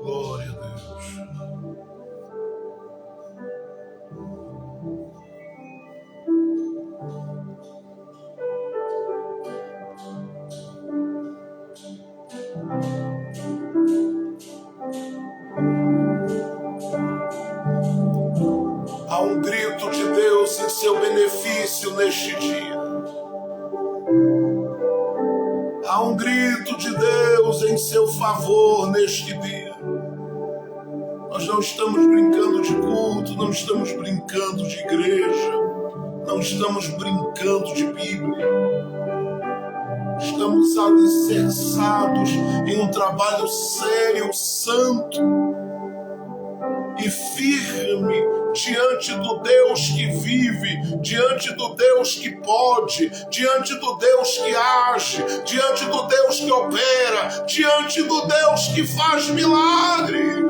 Glória a Deus. Há um grito de Deus em seu benefício neste dia. Há um grito de Deus em seu favor neste dia. Nós não estamos brincando de culto, não estamos brincando de igreja, não estamos brincando de Bíblia. Estamos alicerçados em um trabalho sério, santo e firme diante do Deus que vive, diante do Deus que pode, diante do Deus que age, diante do Deus que opera, diante do Deus que faz milagre.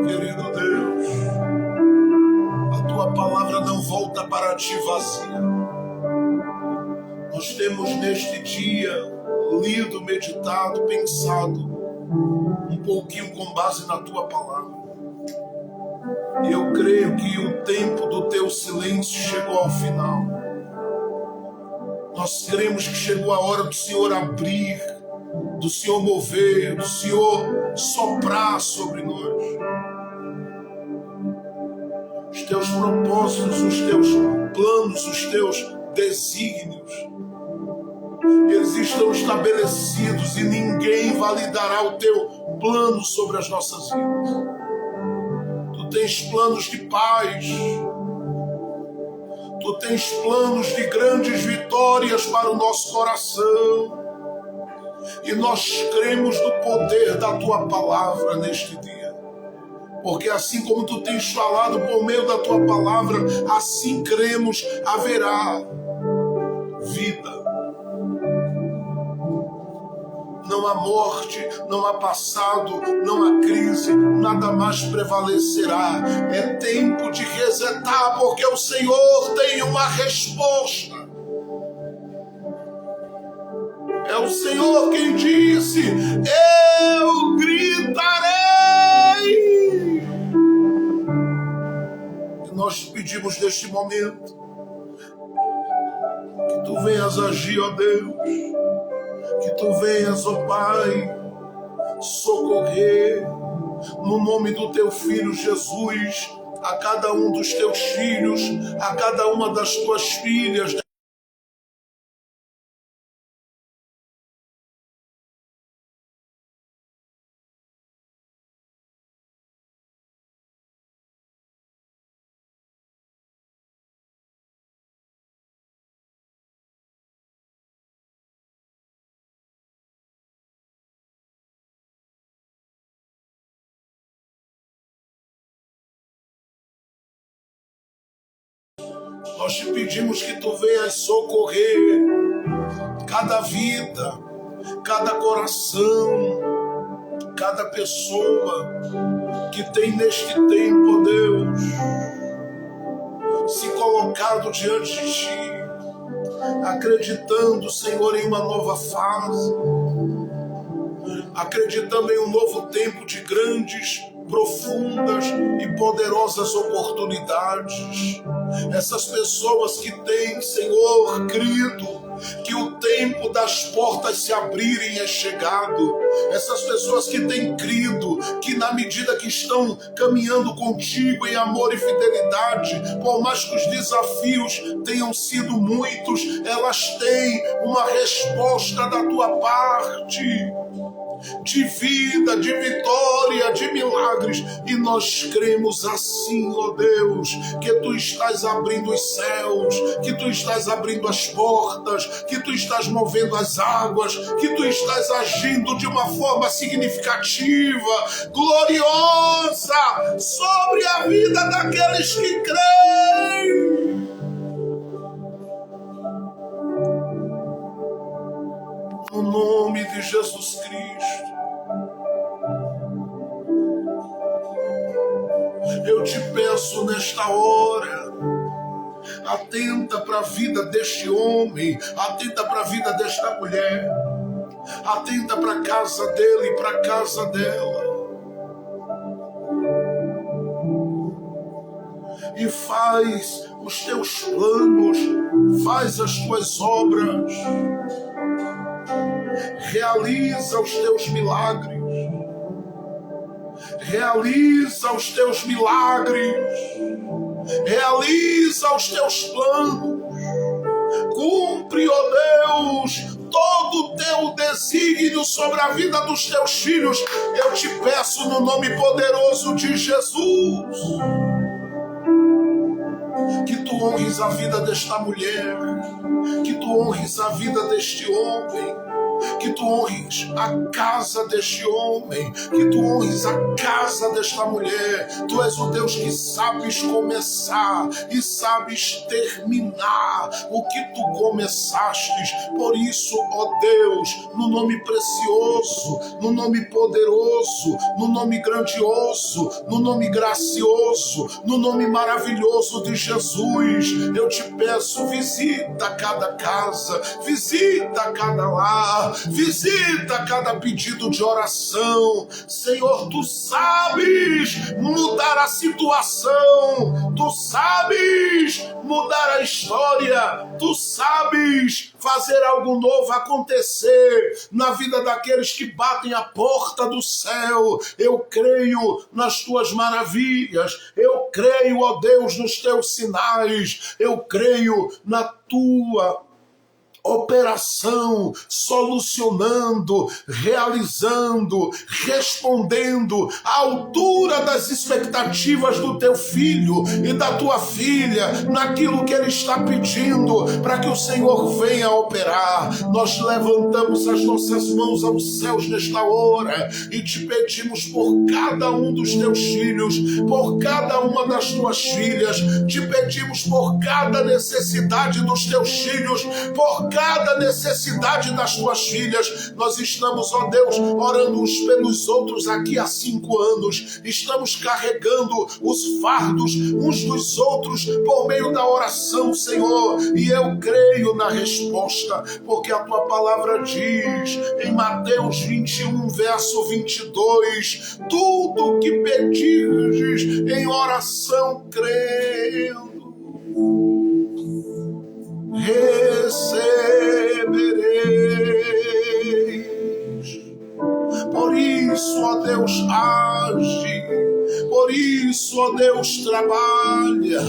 Querido Deus, a tua palavra não volta para ti vazia. Nós temos neste dia lido, meditado, pensado um pouquinho com base na tua palavra. E eu creio que o tempo do teu silêncio chegou ao final. Nós cremos que chegou a hora do Senhor abrir, do Senhor mover, do Senhor soprar sobre nós. Os teus propósitos, os teus planos, os teus desígnios, eles estão estabelecidos e ninguém validará o teu plano sobre as nossas vidas. Tu tens planos de paz, tu tens planos de grandes vitórias para o nosso coração, e nós cremos no poder da tua palavra neste dia. Porque assim como tu tens falado por meio da tua palavra, assim cremos, haverá vida. Não há morte, não há passado, não há crise, nada mais prevalecerá. É tempo de resetar, porque o Senhor tem uma resposta. É o Senhor quem disse: eu gritarei. E nós pedimos neste momento que tu venhas agir, ó Deus, que tu venhas, ó Pai, socorrer no nome do teu Filho Jesus a cada um dos teus filhos, a cada uma das tuas filhas. Nós te pedimos que tu venhas socorrer cada vida, cada coração, cada pessoa que tem neste tempo, ó Deus, se colocado diante de ti, acreditando, Senhor, em uma nova fase, acreditando em um novo tempo de grandes, profundas e poderosas oportunidades. Essas pessoas que têm, Senhor, crido que o tempo das portas se abrirem é chegado. Essas pessoas que têm crido que na medida que estão caminhando contigo em amor e fidelidade, por mais que os desafios tenham sido muitos, elas têm uma resposta da tua parte. de vida, de vitória, de milagres. E nós cremos assim, ó Deus, que Tu estás abrindo os céus, que Tu estás abrindo as portas, que Tu estás movendo as águas, que Tu estás agindo de uma forma significativa, gloriosa, sobre a vida daqueles que creem. No nome de Jesus Cristo, eu te peço nesta hora, atenta para a vida deste homem, atenta para a vida desta mulher, atenta para a casa dele e para a casa dela. E faz os teus planos, faz as tuas obras, realiza os teus milagres, realiza os teus milagres, realiza os teus planos, cumpre, ó Deus, todo o teu desígnio sobre a vida dos teus filhos. Eu te peço no nome poderoso de Jesus, que Tu honres a vida desta mulher, que Tu honres a vida deste homem, que Tu honres a casa deste homem, que Tu honres a casa desta mulher. Tu és o Deus que sabes começar e sabes terminar o que Tu começastes. Por isso, ó Deus, no nome precioso, no nome poderoso, no nome grandioso, no nome gracioso, no nome maravilhoso de Jesus, eu te peço, visita cada casa, visita cada lar, visita cada pedido de oração. Senhor, Tu sabes mudar a situação, Tu sabes mudar a história, Tu sabes fazer algo novo acontecer na vida daqueles que batem a porta do céu. Eu creio nas Tuas maravilhas, eu creio, ó Deus, nos Teus sinais, eu creio na Tua operação, solucionando, realizando, respondendo à altura das expectativas do teu filho e da tua filha, naquilo que ele está pedindo, para que o Senhor venha operar. Nós levantamos as nossas mãos aos céus nesta hora e te pedimos por cada um dos teus filhos, por cada uma das tuas filhas, te pedimos por cada necessidade dos teus filhos, por cada necessidade das tuas filhas. Nós estamos, ó Deus, orando uns pelos outros aqui há 5 anos. Estamos carregando os fardos uns dos outros por meio da oração, Senhor. E eu creio na resposta, porque a tua palavra diz em Mateus 21, verso 22, tudo o que pedirdes em oração crendo, recebereis. Por isso, ó Deus, age. Por isso, ó Deus, trabalha.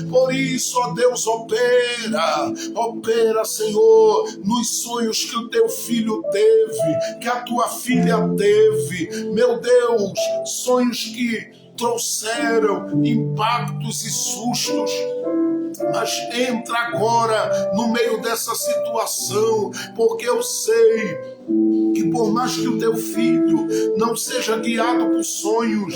Por isso, ó Deus, opera. Opera, Senhor, nos sonhos que o teu filho teve, que a tua filha teve. Meu Deus, sonhos que trouxeram impactos e sustos. Mas entra agora no meio dessa situação, porque eu sei que por mais que o teu filho não seja guiado por sonhos,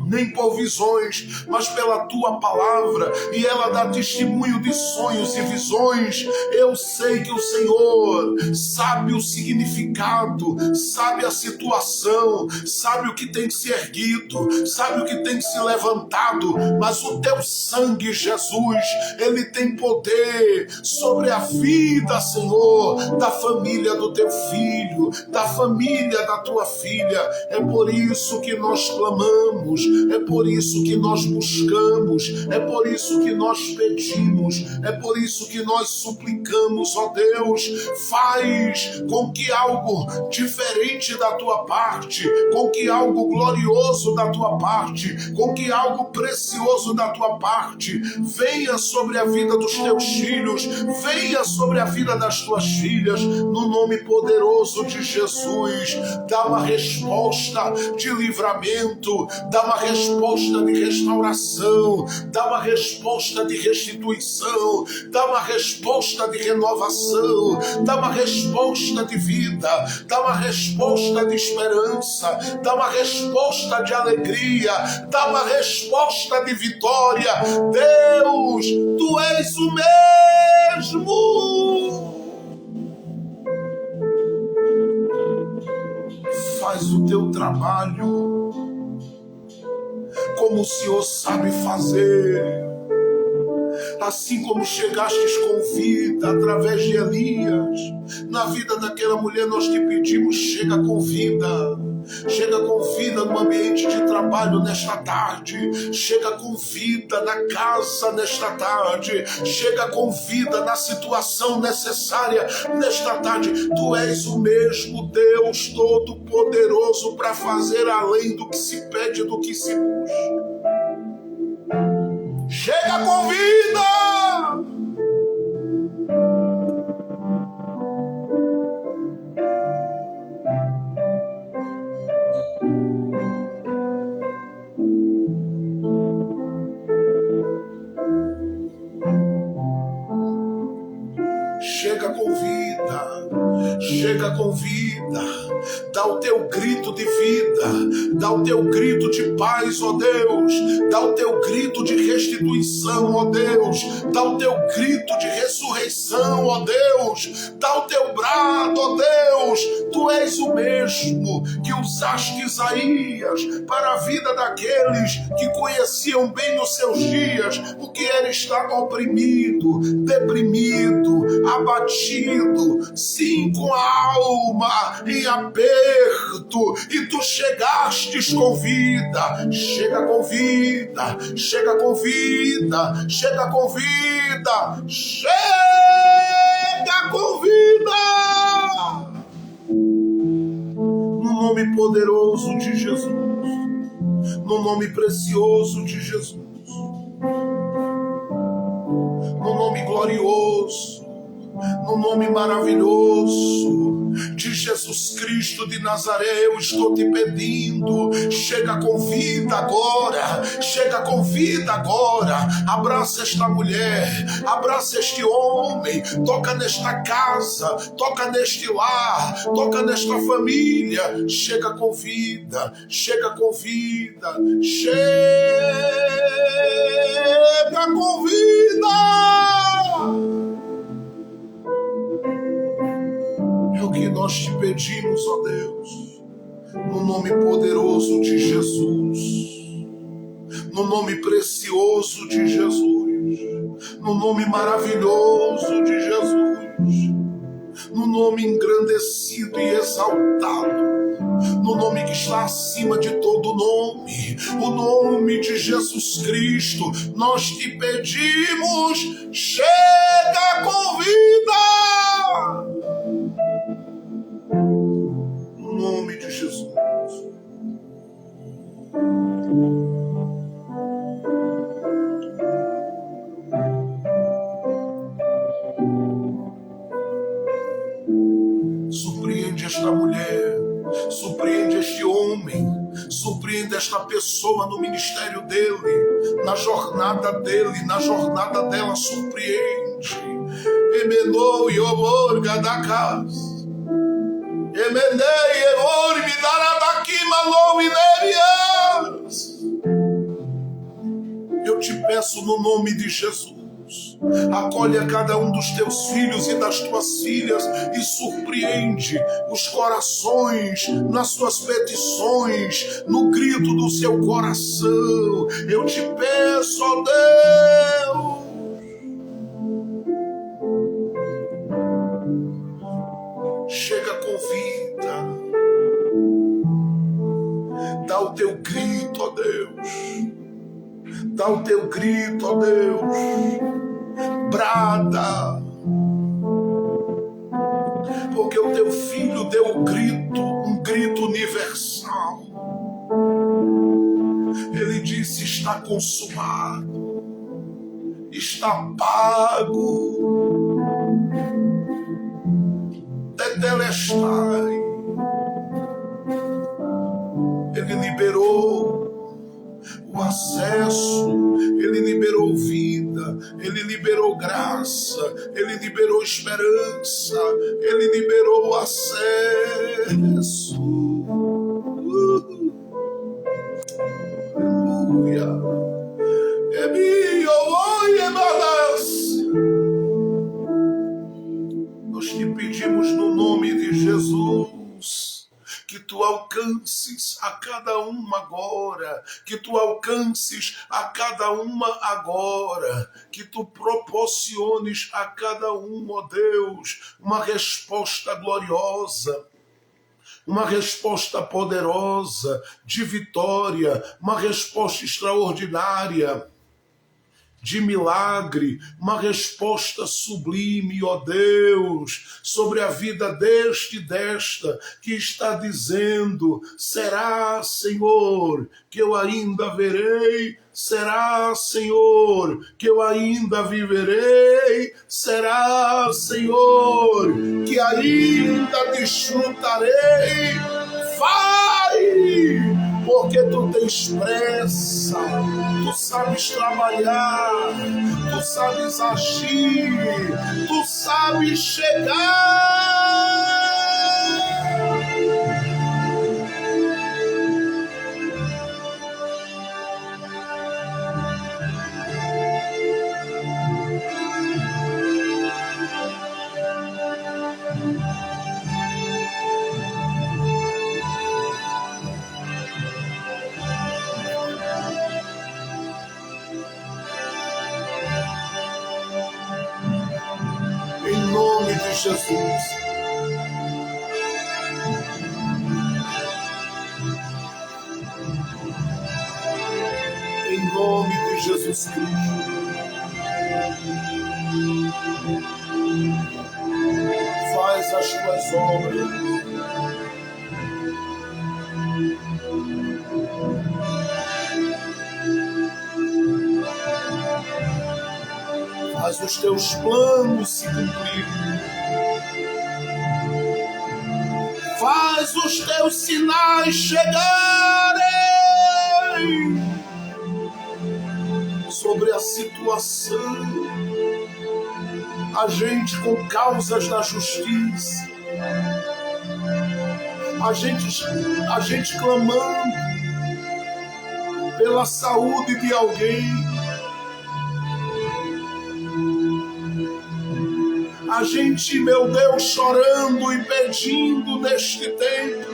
nem por visões, mas pela tua palavra, e ela dá testemunho de sonhos e visões, eu sei que o Senhor sabe o significado, sabe a situação, sabe o que tem se erguido, sabe o que tem se levantado, mas o teu sangue, Jesus, ele tem poder sobre a vida, Senhor, da família do teu filho, da família da tua filha. É por isso que nós clamamos, É por isso que nós buscamos, é por isso que nós pedimos, é por isso que nós suplicamos, ó Deus, faz com que algo diferente da tua parte, com que algo glorioso da tua parte, com que algo precioso da tua parte venha sobre a vida dos teus filhos, venha sobre a vida das tuas filhas, no nome poderoso de Jesus. Dá uma resposta de livramento, dá uma resposta de restauração, dá uma resposta de restituição, dá uma resposta de renovação, dá uma resposta de vida, dá uma resposta de esperança, dá uma resposta de alegria, dá uma resposta de vitória. Deus, tu és o mesmo. Faz o teu trabalho como o Senhor sabe fazer. Assim como chegastes com vida através de Elias, na vida daquela mulher nós te pedimos, chega com vida. Chega com vida no ambiente de trabalho nesta tarde. Chega com vida na casa nesta tarde. Chega com vida na situação necessária nesta tarde. Tu és o mesmo Deus Todo-Poderoso para fazer além do que se pede, do que se busca. Chega com vida! Chega com vida, chega com vida, dá o teu grito de vida, dá o teu grito de paz, ó Deus, dá o teu grito de restituição, ó Deus, dá o teu grito de ressurreição, ó Deus, dá o teu brado, ó Deus. Tu és o mesmo que usaste Isaías para a vida daqueles que conheciam bem os seus dias, o que era estar oprimido, deprimido, abatido, sim, com a alma em aperto, e tu chegastes com vida. Chega com vida, chega com vida, chega com vida, chega com vida, no nome poderoso de Jesus, no nome precioso de Jesus, no nome glorioso, no nome maravilhoso de Jesus Cristo de Nazaré. Eu estou te pedindo, chega com vida agora, chega com vida agora, abraça esta mulher, abraça este homem, toca nesta casa, toca neste lar, toca nesta família, chega com vida, chega com vida, chega com vida. É o que nós te pedimos, ó Deus, no nome poderoso de Jesus, no nome precioso de Jesus, no nome maravilhoso de Jesus, no nome engrandecido e exaltado, no nome que está acima de todo nome, o nome de Jesus Cristo. Nós te pedimos, chega com vida, no nome de Jesus. Surpreende esta mulher, surpreende este homem, surpreende esta pessoa no ministério dele, na jornada dele, na jornada dela, surpreende. Emenou e omorga da casa. Emenei, emor, me dará daqui, malou e nerias. Eu te peço no nome de Jesus, acolhe a cada um dos teus filhos e das tuas filhas e surpreende os corações nas suas petições, no grito do seu coração. Eu te peço, ó Deus, chega com vida, dá o teu grito, ó Deus. Dá o teu grito, ó Deus. Brada. Porque o teu filho deu um grito universal. Ele disse: está consumado, está pago, tetelestai. Ele liberou o acesso, ele liberou vida, ele liberou graça, ele liberou esperança, ele liberou o acesso. Aleluia. Nós te pedimos no nome de Jesus que tu alcances a cada uma agora, que tu alcances a cada uma agora, que tu proporciones a cada um, ó Deus, uma resposta gloriosa, uma resposta poderosa, de vitória, uma resposta extraordinária, de milagre, uma resposta sublime, ó Deus, sobre a vida deste e desta, que está dizendo: será, Senhor, que eu ainda verei? Será, Senhor, que eu ainda viverei? Será, Senhor, que ainda desfrutarei? Vai! Porque tu tens pressa, tu sabes trabalhar, tu sabes agir, tu sabes chegar. Em nome de Jesus. Em nome de Jesus Cristo. Faz as tuas obras. Faz os teus planos se cumprirem. Faz os teus sinais chegarem sobre a situação. A gente com causas da justiça. A gente clamando pela saúde de alguém. A gente, meu Deus, chorando e pedindo neste tempo.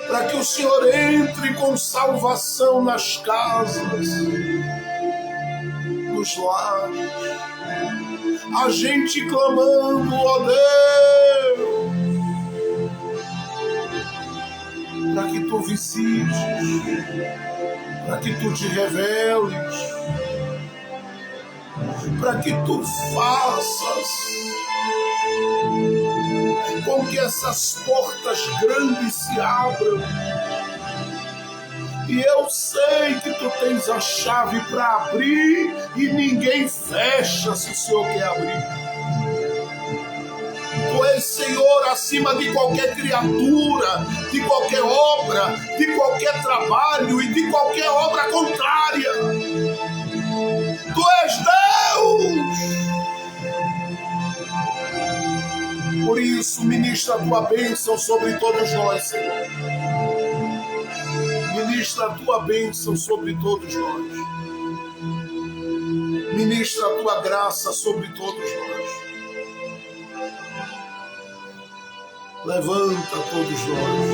Para que o Senhor entre com salvação nas casas, nos lares. A gente clamando, ó Deus, para que tu visites, para que tu te reveles, para que tu faças com que essas portas grandes se abram. E eu sei que tu tens a chave para abrir e ninguém fecha se o Senhor quer abrir. Tu és Senhor acima de qualquer criatura, de qualquer obra, de qualquer trabalho e de qualquer obra contrária. Tu és Deus. Por isso, ministra a tua bênção sobre todos nós, Senhor. Ministra a tua bênção sobre todos nós. Ministra a tua graça sobre todos nós. Levanta todos nós.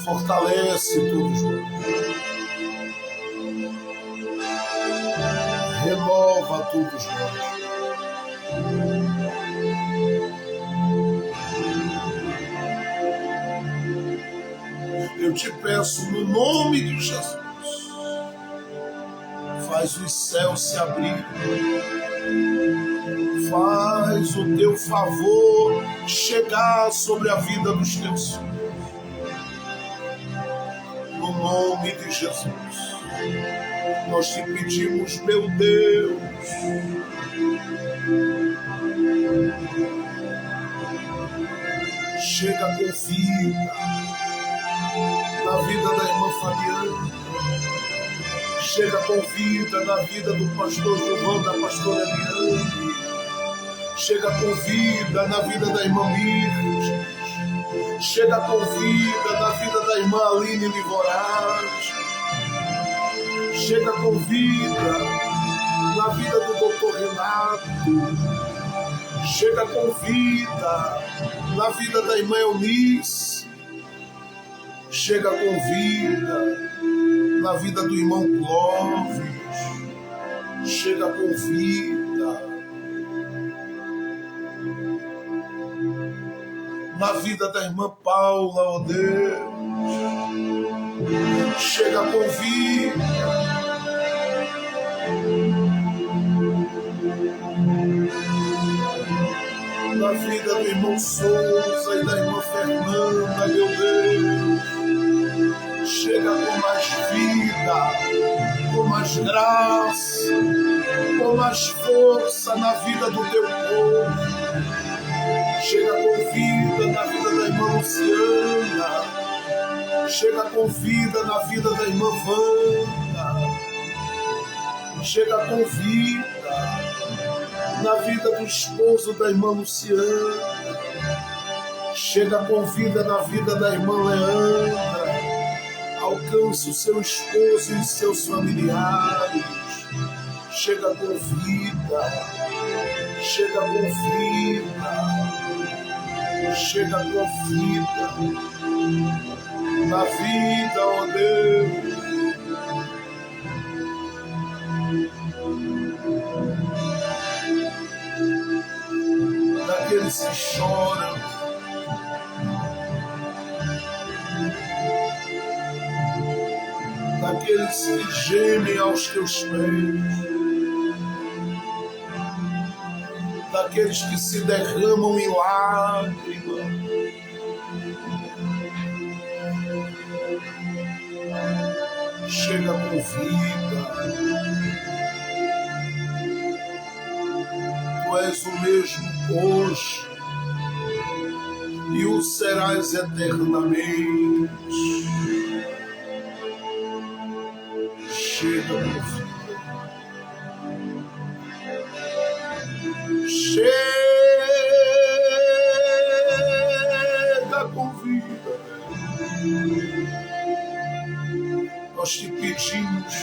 Fortalece todos nós. Renova todos nós. te peço no nome de Jesus, faz os céus se abrir, faz o teu favor chegar sobre a vida dos teus filhos, no nome de Jesus. Nós te pedimos, meu Deus, chega com vida na vida da irmã Fabiana, chega com vida na vida do pastor João, da pastora Eliane, chega com vida na vida da irmã Mirna, chega com vida na vida da irmã Aline Livorati, chega com vida na vida do doutor Renato, chega com vida na vida da irmã Eunice, chega com vida na vida do irmão Clóvis, chega com vida na vida da irmã Paula, ó Deus, chega com vida na vida do irmão Souza e da irmã Fernanda, meu Deus, chega com mais vida, com mais graça, com mais força na vida do teu povo, chega com vida na vida da irmã Luciana, chega com vida na vida da irmã Wanda, chega com vida na vida do esposo da irmã Luciana, chega com vida na vida da irmã Leandra, alcance o seu esposo e seus familiares, chega com vida, chega com vida, chega com vida na vida, ó Deus. Daqueles que choram, daqueles que gemem aos teus pés, daqueles que se derramam em lágrimas, chega com vida. Tu és o mesmo hoje e o serás eternamente. Chega com vida. Chega com vida. Nós te pedimos,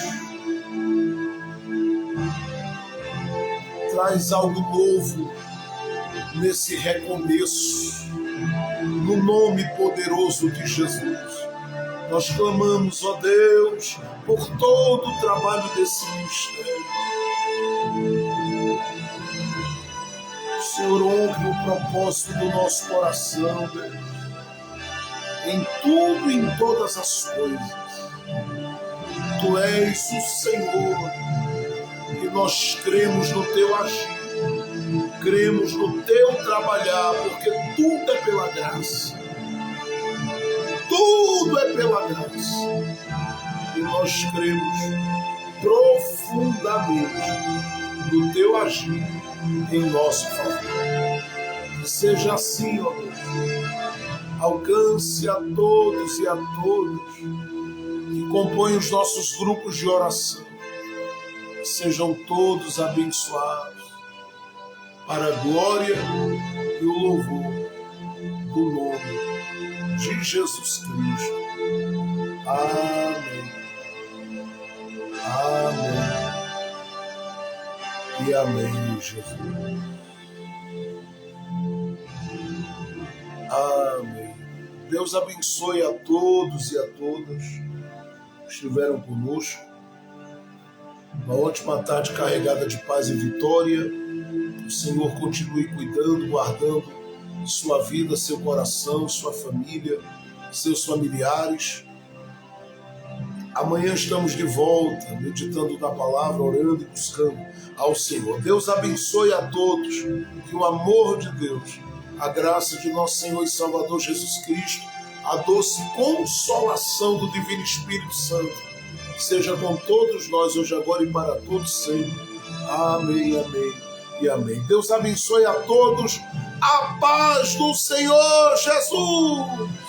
traz algo novo nesse recomeço, no nome poderoso de Jesus. Nós clamamos, ó Deus, por todo o trabalho desse ministério. O Senhor honre o propósito do nosso coração, Deus, em tudo e em todas as coisas. Tu és o Senhor e nós cremos no teu agir, cremos no teu trabalhar, porque tudo é pela graça. Tudo é pela graça. E nós cremos profundamente no teu agir em nosso favor. Que seja assim, ó Deus. Alcance a todos e a todas que compõem os nossos grupos de oração. Sejam todos abençoados para a glória e o louvor do nome de Jesus Cristo. Amém. Amém. E amém, Jesus. Amém. Deus abençoe a todos e a todas que estiveram conosco. Uma ótima tarde carregada de paz e vitória. O Senhor continue cuidando, guardando sua vida, seu coração, sua família, seus familiares. Amanhã estamos de volta, meditando na palavra, orando e buscando ao Senhor. Deus abençoe a todos, que o amor de Deus, a graça de nosso Senhor e Salvador Jesus Cristo, a doce consolação do Divino Espírito Santo, seja com todos nós, hoje, agora e para todos sempre. Amém, amém e amém. Deus abençoe a todos. A paz do Senhor Jesus!